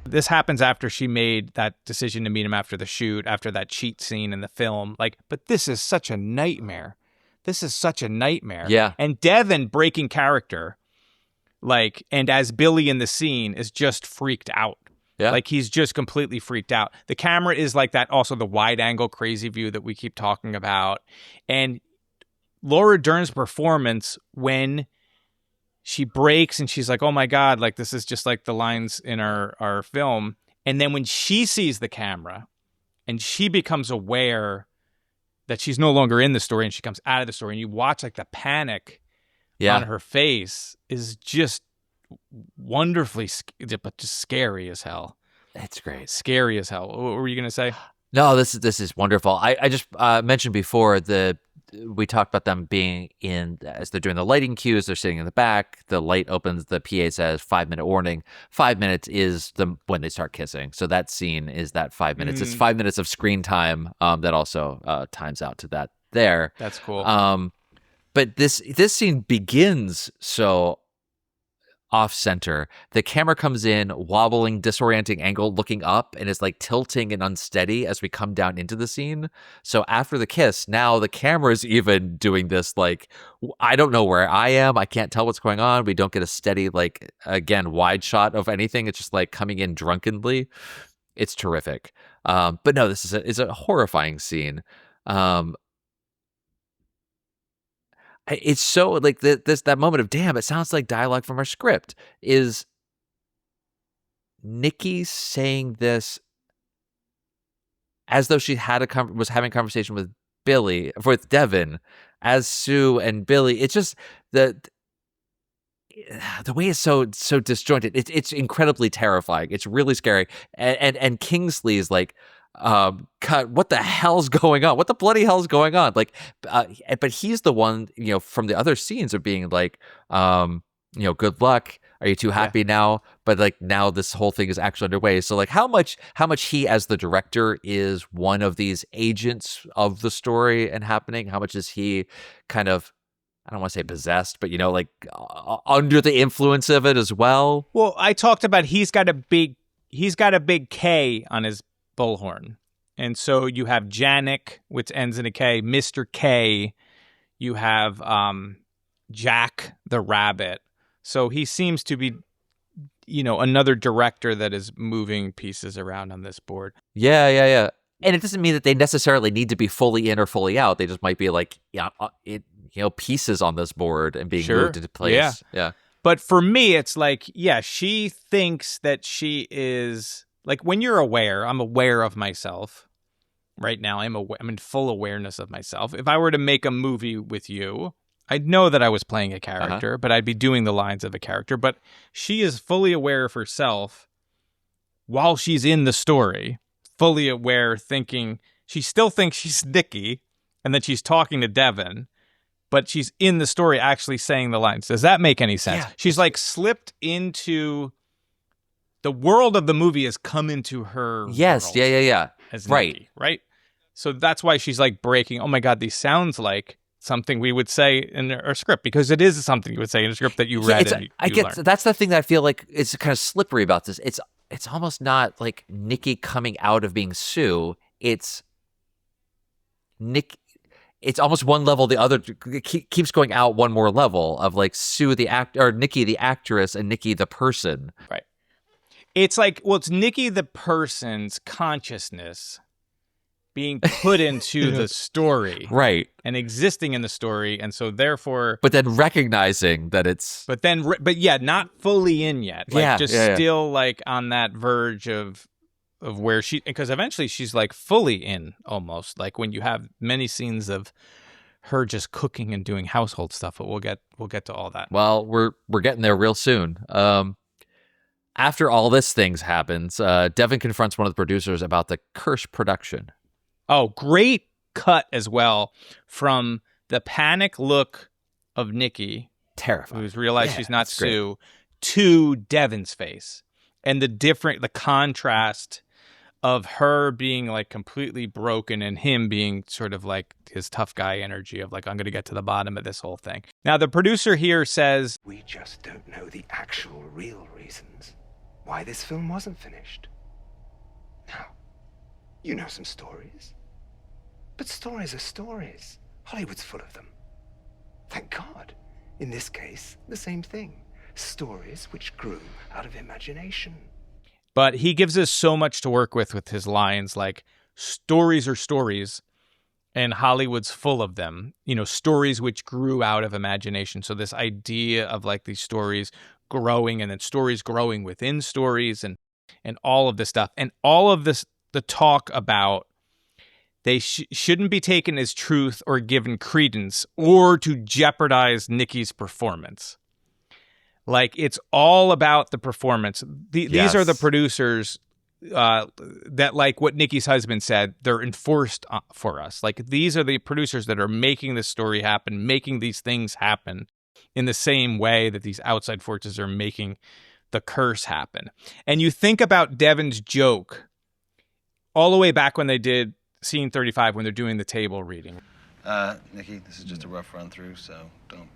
Speaker 1: This happens after she made that decision to meet him after the shoot, after that cheat scene in the film. Like, but this is such a nightmare.
Speaker 5: Yeah.
Speaker 1: And Devin breaking character, like, and as Billy in the scene is just freaked out.
Speaker 5: Yeah.
Speaker 1: Like, he's just completely freaked out. The camera is like that, also the wide angle crazy view that we keep talking about. And Laura Dern's performance when she breaks and she's like, "Oh my God," like this is just like the lines in our film. And then when she sees the camera and she becomes aware that she's no longer in the story and she comes out of the story and you watch like the panic on her face is just wonderfully, but just scary as hell.
Speaker 5: It's great.
Speaker 1: Scary as hell. What were you going to say?
Speaker 5: No, this is wonderful. I just mentioned before the we talked about them being in, as they're doing the lighting cues, they're sitting in the back. The light opens, the PA says 5-minute warning. 5 minutes is when they start kissing. So that scene is that 5 minutes. It's 5 minutes of screen time that also times out to that there.
Speaker 1: That's cool.
Speaker 5: But this scene begins so off center. The camera comes in, wobbling, disorienting angle, looking up, and is like tilting and unsteady as we come down into the scene. So after the kiss, now the camera's even doing this, like, I don't know where I am. I can't tell what's going on. We don't get a steady, like, again, wide shot of anything. It's just like coming in drunkenly. It's terrific. But no, this is a horrifying scene. It's so like that moment of, damn, it sounds like dialogue from our script. Is Nikki saying this as though she was having a conversation with Devin, as Sue and Billy. It's just the way it's so disjointed. It's incredibly terrifying. It's really scary. And Kingsley's like, what the hell's going on? What the bloody hell's going on? Like, but he's the one, from the other scenes of being like, good luck. Are you too happy now? But like now this whole thing is actually underway. So like how much he as the director is one of these agents of the story and happening? How much is he kind of, I don't want to say possessed, but like under the influence of it as well?
Speaker 1: Well, I talked about he's got a big K on his bullhorn. And so you have Janik, which ends in a K, Mr. K, you have Jack the Rabbit. So he seems to be, another director that is moving pieces around on this board.
Speaker 5: Yeah. And it doesn't mean that they necessarily need to be fully in or fully out. They just might be like, pieces on this board and being moved into place. Yeah.
Speaker 1: But for me, it's like, she thinks that she is... Like when you're aware, I'm aware of myself right now. I'm in full awareness of myself. If I were to make a movie with you, I'd know that I was playing a character, but I'd be doing the lines of a character. But she is fully aware of herself while she's in the story, fully aware, she still thinks she's Nikki and that she's talking to Devin, but she's in the story actually saying the lines. Does that make any sense? Yeah. She's like slipped into... The world of the movie has come into her.
Speaker 5: Yes,
Speaker 1: world
Speaker 5: yeah.
Speaker 1: As Nikki, right? So that's why she's like breaking. Oh my God, these sounds like something we would say in our script, because it is something you would say in a script that you read.
Speaker 5: That's the thing that I feel like it's kind of slippery about this. It's almost not like Nikki coming out of being Sue. It's Nick. It's almost one level. The other keeps going out one more level of like Sue the actor, or Nikki the actress, and Nikki the person.
Speaker 1: Right. It's like, it's Nikki the person's consciousness being put into the story.
Speaker 5: Right.
Speaker 1: And existing in the story. And so therefore...
Speaker 5: But then recognizing that it's...
Speaker 1: But not fully in yet. Like still like on that verge of where she... Because eventually she's like fully in almost. Like when you have many scenes of her just cooking and doing household stuff. But we'll get to all that.
Speaker 5: Well, we're getting there real soon. After all this things happens, Devin confronts one of the producers about the Kirsch production.
Speaker 1: Oh, great cut as well from the panic look of Nikki,
Speaker 5: terrified,
Speaker 1: who's realized she's not Sue, to Devin's face, and the contrast of her being like completely broken and him being sort of like his tough guy energy of like, I'm going to get to the bottom of this whole thing. Now, the producer here says,
Speaker 17: we just don't know the actual real reasons why this film wasn't finished. Now, you know some stories. But stories are stories. Hollywood's full of them. Thank God. In this case, the same thing. Stories which grew out of imagination.
Speaker 1: But he gives us so much to work with his lines, like, stories are stories, and Hollywood's full of them. Stories which grew out of imagination. So this idea of like these stories growing and then stories growing within stories and all of this stuff. And all of this, the talk about they shouldn't be taken as truth or given credence or to jeopardize Nikki's performance. Like, it's all about the performance. These are the producers that, like what Nikki's husband said, they're enforced for us. Like, these are the producers that are making this story happen, making these things happen in the same way that these outside forces are making the curse happen. And you think about Devin's joke all the way back when they did scene 35, when they're doing the table reading.
Speaker 6: Nikki, this is just a rough run through, so don't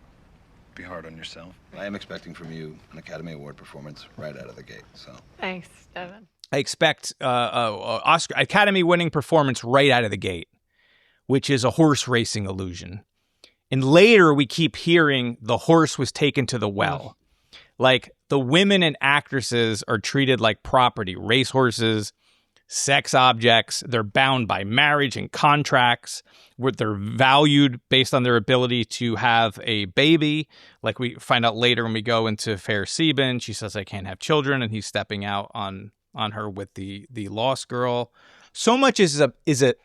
Speaker 6: be hard on yourself. I am expecting from you an Academy Award performance right out of the gate, so.
Speaker 18: Thanks, Devin.
Speaker 1: I expect Oscar Academy winning performance right out of the gate, which is a horse racing illusion. And later we keep hearing the horse was taken to the well. Like, the women and actresses are treated like property, racehorses, sex objects. They're bound by marriage and contracts, where they're valued based on their ability to have a baby. Like we find out later when we go into Fair Sebin, she says, I can't have children, and he's stepping out on her with the lost girl. So much is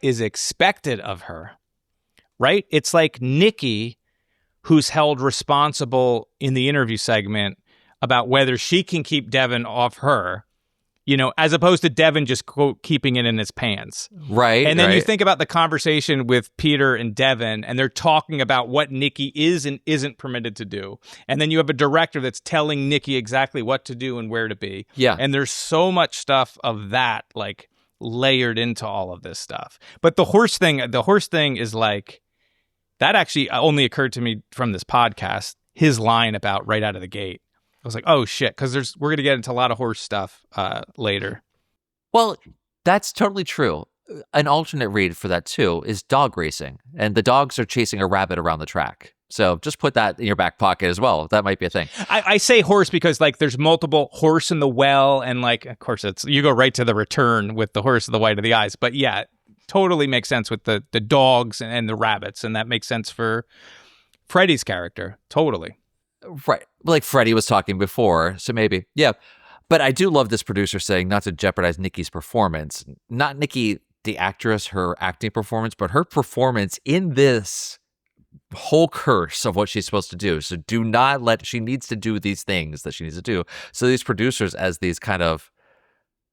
Speaker 1: expected of her, right? It's like Nikki, who's held responsible in the interview segment about whether she can keep Devin off her, you know, as opposed to Devin just, quote, keeping it in his pants.
Speaker 5: Right.
Speaker 1: And then
Speaker 5: right.
Speaker 1: you think about the conversation with Peter and Devin, and they're talking about what Nikki is and isn't permitted to do. And then you have a director that's telling Nikki exactly what to do and where to be.
Speaker 5: Yeah.
Speaker 1: And there's so much stuff of that, like, layered into all of this stuff. But the horse thing is like, that actually only occurred to me from this podcast, his line about right out of the gate. I was like, oh shit, because we're going to get into a lot of horse stuff later.
Speaker 5: Well, that's totally true. An alternate read for that too is dog racing, and the dogs are chasing a rabbit around the track. So just put that in your back pocket as well. That might be a thing.
Speaker 1: I say horse because, like, there's multiple horse in the well, and, like, of course you go right to the return with the horse of the white of the eyes. But yeah, totally makes sense with the dogs and the rabbits, and that makes sense for Freddy's character. Totally.
Speaker 5: Right. Like Freddie was talking before, so maybe. Yeah. But I do love this producer saying not to jeopardize Nikki's performance. Not Nikki, the actress, her acting performance, but her performance in this whole curse of what she's supposed to do. So do not she needs to do these things that she needs to do. So these producers, as these kind of,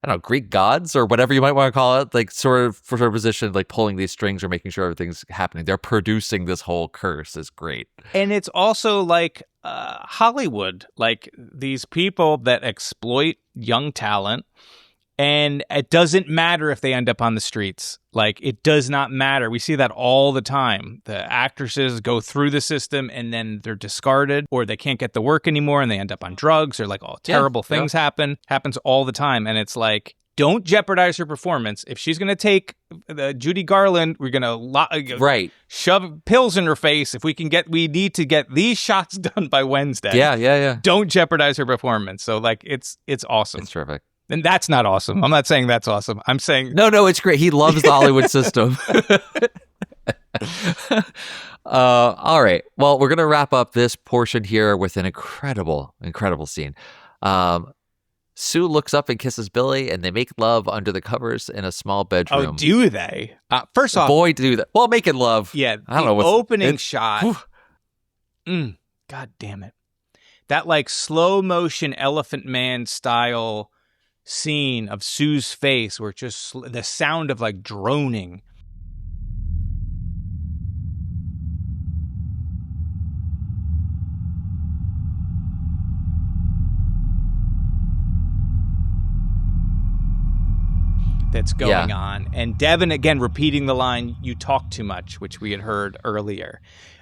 Speaker 5: I don't know, Greek gods or whatever you might want to call it, like sort of position, like pulling these strings or making sure everything's happening. They're producing this whole curse is great.
Speaker 1: And it's also like Hollywood, like these people that exploit young talent, and it doesn't matter if they end up on the streets. Like, it does not matter. We see that all the time. The actresses go through the system and then they're discarded, or they can't get the work anymore and they end up on drugs, or like, terrible things happen. Happens all the time. And it's like, don't jeopardize her performance. If she's going to take Judy Garland, we're going to shove pills in her face. If we need to get these shots done by Wednesday.
Speaker 5: Yeah.
Speaker 1: Don't jeopardize her performance. So, like, it's awesome.
Speaker 5: It's terrific.
Speaker 1: And that's not awesome. I'm not saying that's awesome. I'm saying...
Speaker 5: No, it's great. He loves the Hollywood system. All right. Well, we're going to wrap up this portion here with an incredible scene. Sue looks up and kisses Billy, and they make love under the covers in a small bedroom.
Speaker 1: Oh, do they? First off...
Speaker 5: Boy, do that. Well, making love.
Speaker 1: Yeah,
Speaker 5: I don't know what's...
Speaker 1: opening shot. God damn it. That, like, slow motion Elephant Man style scene of Sue's face, where it's just the sound of, like, droning. That's going on. And Devin, again, repeating the line, "You talk too much," which we had heard earlier.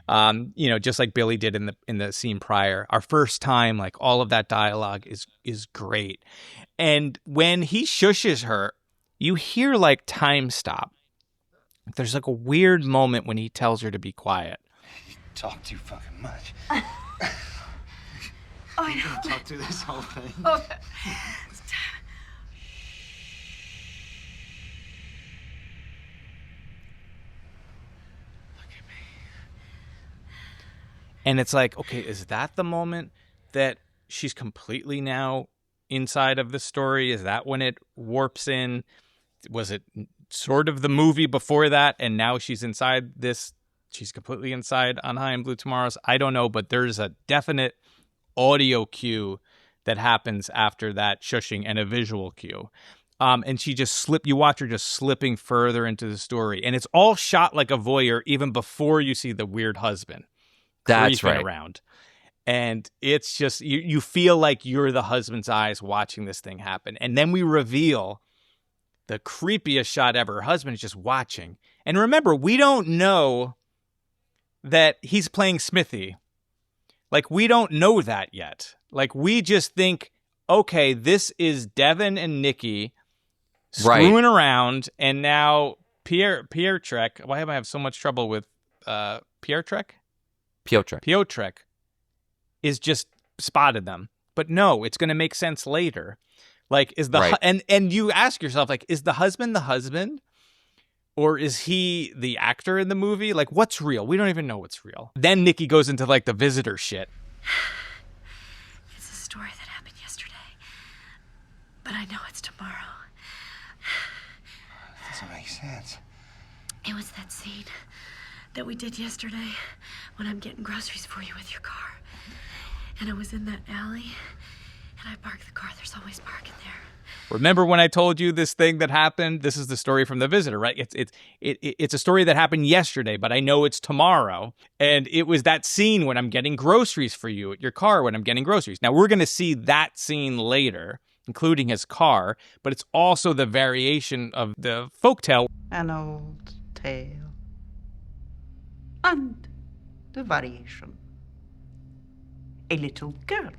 Speaker 1: Just like Billy did in the scene prior. Our first time, like, all of that dialogue is great. And when he shushes her, you hear, like, time stop. There's, like, a weird moment when he tells her to be quiet.
Speaker 6: You talk too fucking much.
Speaker 16: I
Speaker 6: You can talk through this whole thing.
Speaker 16: Oh.
Speaker 1: And it's like, okay, is that the moment that she's completely now inside of the story? Is that when it warps in? Was it sort of the movie before that, and now she's inside this? She's completely inside on High and Blue Tomorrows? I don't know, but there's a definite audio cue that happens after that shushing and a visual cue. And you watch her just slipping further into the story. And it's all shot like a voyeur even before you see the weird husband
Speaker 5: That's
Speaker 1: creeping
Speaker 5: right.
Speaker 1: around. And it's just, you feel like you're the husband's eyes watching this thing happen. And then we reveal the creepiest shot ever. Her husband is just watching. And remember, we don't know that he's playing Smithy. Like, we don't know that yet. Like, we just think, okay, this is Devin and Nikki screwing around, and now Pietrek. Why am I have so much trouble with Pietrek? Pietrek is just spotted them. But no, it's going to make sense later. Like, is the and you ask yourself, like, is the husband, or is he the actor in the movie? Like, what's real? We don't even know what's real. Then Nikki goes into like the visitor shit.
Speaker 16: It's a story that happened yesterday, but I know it's tomorrow.
Speaker 6: That doesn't make sense.
Speaker 16: It was that scene that we did yesterday when I'm getting groceries for you with your car. And I was in that alley, and I parked the car. There's always parking there.
Speaker 1: Remember when I told you this thing that happened? This is the story from The Visitor, right? It's a story that happened yesterday, but I know it's tomorrow. And it was that scene when I'm getting groceries for you at your car when I'm getting groceries. Now, we're going to see that scene later, including his car, but it's also the variation of the folktale.
Speaker 18: An old tale. And the variation. A little girl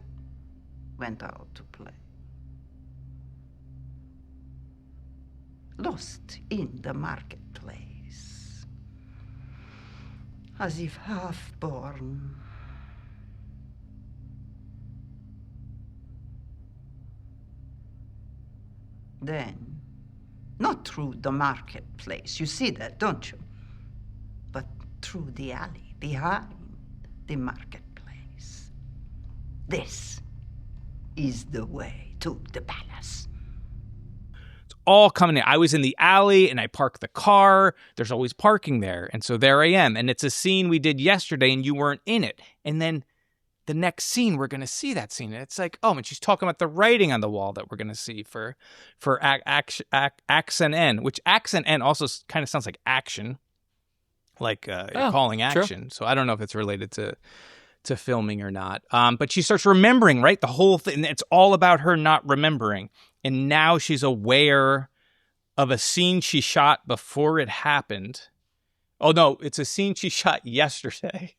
Speaker 18: went out to play. Lost in the marketplace, as if half-born. Then, not through the marketplace, you see that, don't you? But through the alley behind the marketplace. This is the way to the palace.
Speaker 1: All coming in. I was in the alley and I parked the car. There's always parking there. And so there I am. And it's a scene we did yesterday and you weren't in it. And then the next scene, we're going to see that scene. And it's like, oh, and she's talking about the writing on the wall that we're going to see for accent N, which accent N also kind of sounds like action, like calling action. True. So I don't know if it's related to filming or not. But she starts remembering, right? The whole thing. It's all about her not remembering. And now she's aware of a scene she shot before it happened. Oh, no, it's a scene she shot yesterday.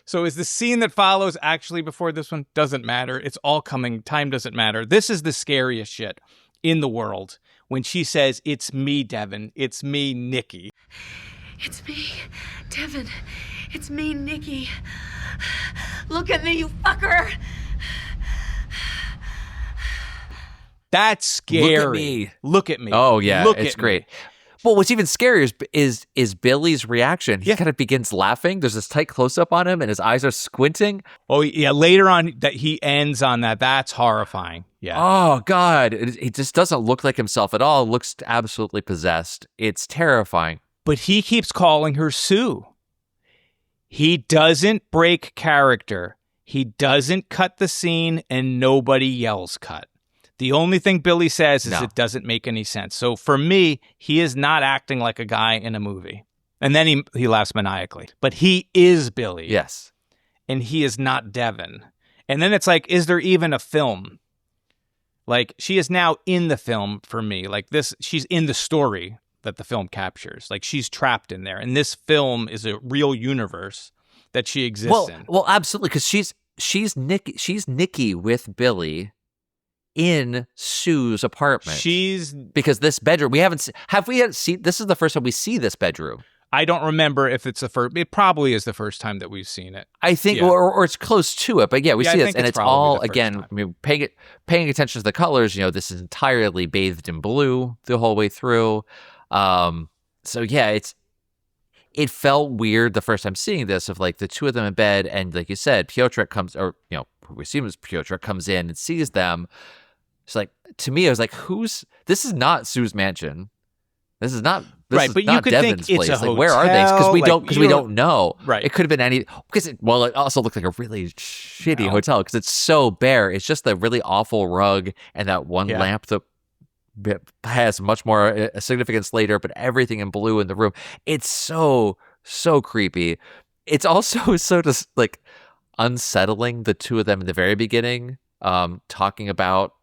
Speaker 1: So is the scene that follows actually before this one? Doesn't matter. It's all coming. Time doesn't matter. This is the scariest shit in the world. When she says, it's me, Devin. It's me, Nikki.
Speaker 16: It's me, Devin. It's me, Nikki. Look at me, you fucker.
Speaker 1: That's scary.
Speaker 5: Look at me.
Speaker 1: Look at me.
Speaker 5: Oh, yeah. It's great.
Speaker 1: Me.
Speaker 5: Well, what's even scarier is Billy's reaction. He kind of begins laughing. There's this tight close-up on him, and his eyes are squinting.
Speaker 1: Oh, yeah. Later on, that he ends on that. That's horrifying. Yeah.
Speaker 5: Oh, God. It just doesn't look like himself at all. It looks absolutely possessed. It's terrifying.
Speaker 1: But he keeps calling her Sue. He doesn't break character. He doesn't cut the scene, and nobody yells cut. The only thing Billy says is it doesn't make any sense. So for me, he is not acting like a guy in a movie. And then he laughs maniacally. But he is Billy.
Speaker 5: Yes.
Speaker 1: And he is not Devin. And then it's like, is there even a film? Like, she is now in the film for me. Like this, she's in the story that the film captures. Like, she's trapped in there. And this film is a real universe that she exists in.
Speaker 5: Well, absolutely. Because she's Nikki with Billy in Sue's apartment. Because this bedroom, have we seen, this is the first time we see this bedroom.
Speaker 1: I don't remember if it's the first, it probably is the first time that we've seen it.
Speaker 5: I think, or it's close to it, but yeah, we see this, and it's all, again, I mean, paying attention to the colors, this is entirely bathed in blue the whole way through. So yeah, it felt weird the first time seeing this, of like the two of them in bed, and like you said, Pietrek comes, or who we assume is Pietrek, comes in and sees them. It's like, to me, I was like, this is not Sue's mansion. This is not
Speaker 1: right, but you could
Speaker 5: Devin's
Speaker 1: think
Speaker 5: place.
Speaker 1: It's a
Speaker 5: like, where are they? Because we don't know.
Speaker 1: Right.
Speaker 5: It could have been any. Because it also looked like a really shitty hotel because it's so bare. It's just the really awful rug and that one lamp that has much more significance later, but everything in blue in the room. It's so creepy. It's also so just like unsettling, the two of them in the very beginning, talking about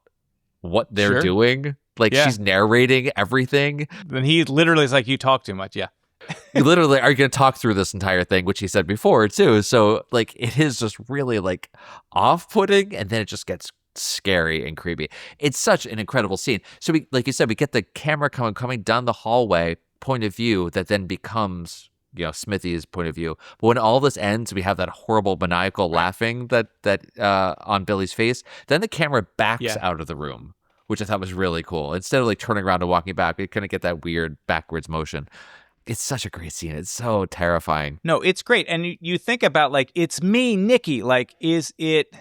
Speaker 5: what they're doing. Like she's narrating everything.
Speaker 1: Then he literally is like, you talk too much. Yeah.
Speaker 5: You literally are going to talk through this entire thing, which he said before too. So like it is just really like off-putting, and then it just gets scary and creepy. It's such an incredible scene. So we, like you said, we get the camera coming down the hallway point of view that then becomes, you know, Smithy's point of view. But when all this ends, we have that horrible maniacal laughing that on Billy's face. Then the camera backs out of the room, which I thought was really cool. Instead of like turning around and walking back, we couldn't get that weird backwards motion. It's such a great scene. It's so terrifying.
Speaker 1: No, it's great. And you think about like, it's me, Nikki. Like, is it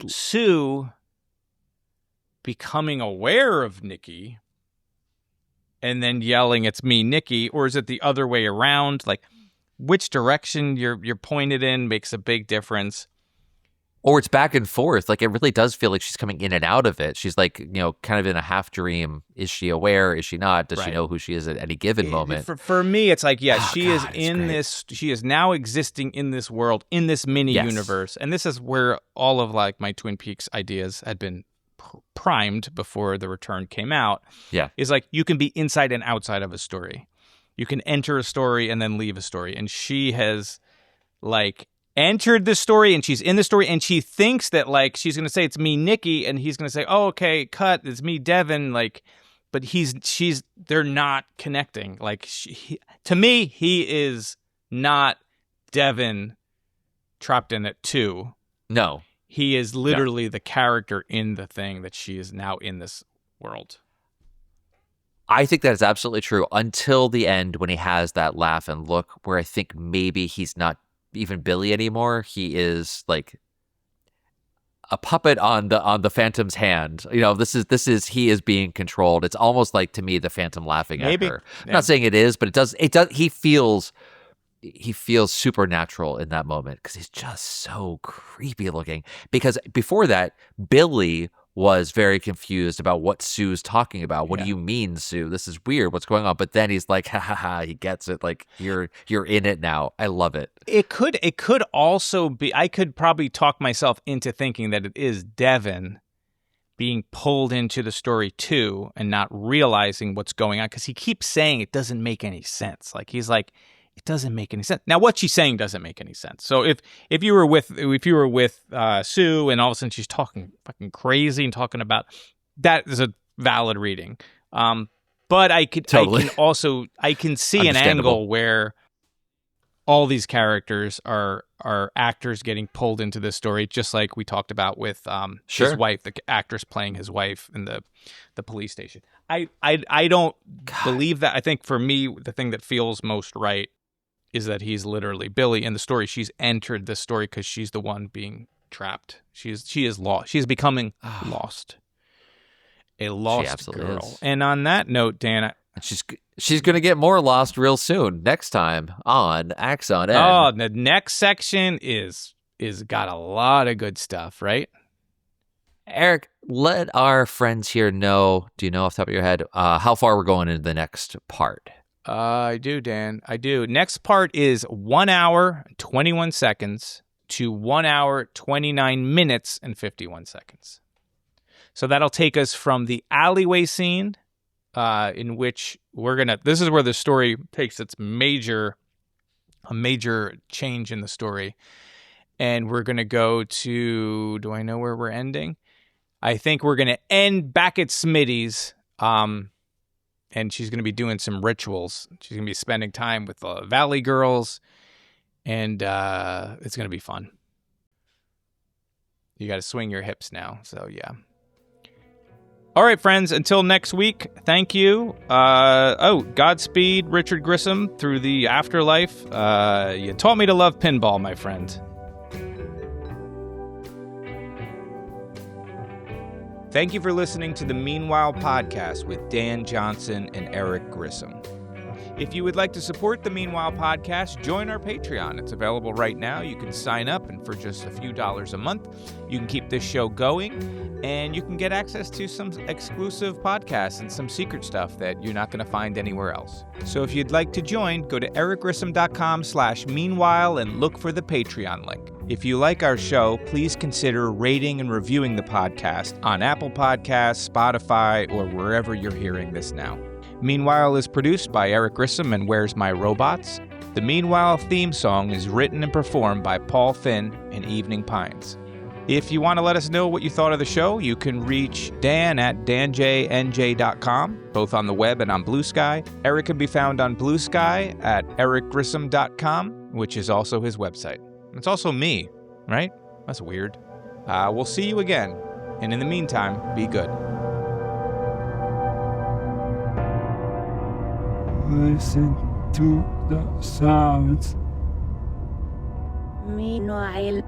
Speaker 1: Sue becoming aware of Nikki and then yelling, it's me, Nikki? Or is it the other way around? Like, which direction you're pointed in makes a big difference.
Speaker 5: Or it's back and forth. Like, it really does feel like she's coming in and out of it. She's like, you know, kind of in a half dream. Is she aware? Is she not? Does she know who she is at any given moment?
Speaker 1: For me, it's like, she is now existing in this world, in this mini universe. And this is where all of like my Twin Peaks ideas had been primed before The Return came out.
Speaker 5: Yeah.
Speaker 1: Is like, you can be inside and outside of a story. You can enter a story and then leave a story. And she has like entered the story, and she's in the story, and she thinks that like she's gonna say it's me, Nikki, and he's gonna say, oh, okay, cut, it's me, Devin. Like, but they're not connecting. Like, to me, he is not Devin trapped in it too.
Speaker 5: No,
Speaker 1: he is literally the character in the thing that she is now in this world.
Speaker 5: I think that is absolutely true until the end when he has that laugh and look, where I think maybe he's not even Billy anymore. He is like a puppet on the Phantom's hand. You know, he is being controlled. It's almost like, to me, the Phantom laughing at her. I'm not saying it is, but it does. He feels supernatural in that moment because he's just so creepy looking. Because before that, Billy was very confused about what Sue's talking about. What do you mean, Sue? This is weird. What's going on? But then he's like, ha ha ha, he gets it. Like, you're in it now. I love it.
Speaker 1: It could also be, I could probably talk myself into thinking that it is Devin being pulled into the story too and not realizing what's going on, because he keeps saying it doesn't make any sense. Like, he's like, it doesn't make any sense. Now, what she's saying doesn't make any sense. So if you were with Sue and all of a sudden she's talking fucking crazy and talking about, that is a valid reading. But I can see an angle where all these characters are actors getting pulled into this story, just like we talked about with his wife, the actress playing his wife in the police station. I don't believe that. I think for me, the thing that feels most right is that he's literally Billy in the story. She's entered the story because she's the one being trapped. She is lost. She is becoming lost. A lost girl. Is. And on that note, Dan,
Speaker 5: she's going to get more lost real soon. Next time on Axon N.
Speaker 1: Oh, the next section is got a lot of good stuff, right?
Speaker 5: Eric, let our friends here know, do you know off the top of your head, how far we're going into the next part?
Speaker 1: I do, Dan. I do. Next part is 1 hour, 21 seconds to 1 hour, 29 minutes and 51 seconds. So that'll take us from the alleyway scene, in which this is where the story takes a major change in the story. And we're going to go to, do I know where we're ending? I think we're going to end back at Smitty's, and she's going to be doing some rituals. She's going to be spending time with the Valley Girls, and it's going to be fun. You got to swing your hips now, so yeah. All right, friends, until next week, thank you. Godspeed, Richard Grissom, through the afterlife. You taught me to love pinball, my friend. Thank you for listening to the Meanwhile podcast with Dan Johnson and Eric Grissom. If you would like to support the Meanwhile podcast, join our Patreon. It's available right now. You can sign up, and for just a few dollars a month, you can keep this show going, and you can get access to some exclusive podcasts and some secret stuff that you're not going to find anywhere else. So if you'd like to join, go to ericgrissom.com/meanwhile and look for the Patreon link. If you like our show, please consider rating and reviewing the podcast on Apple Podcasts, Spotify, or wherever you're hearing this now. Meanwhile is produced by Eric Grissom and Where's My Robots? The Meanwhile theme song is written and performed by Paul Finn and Evening Pines. If you want to let us know what you thought of the show, you can reach Dan at danjnj.com, both on the web and on Blue Sky. Eric can be found on Blue Sky at ericgrissom.com, which is also his website. It's also me, right? That's weird. We'll see you again, and in the meantime, be good.
Speaker 19: Listen to the sounds.
Speaker 16: Meanwhile.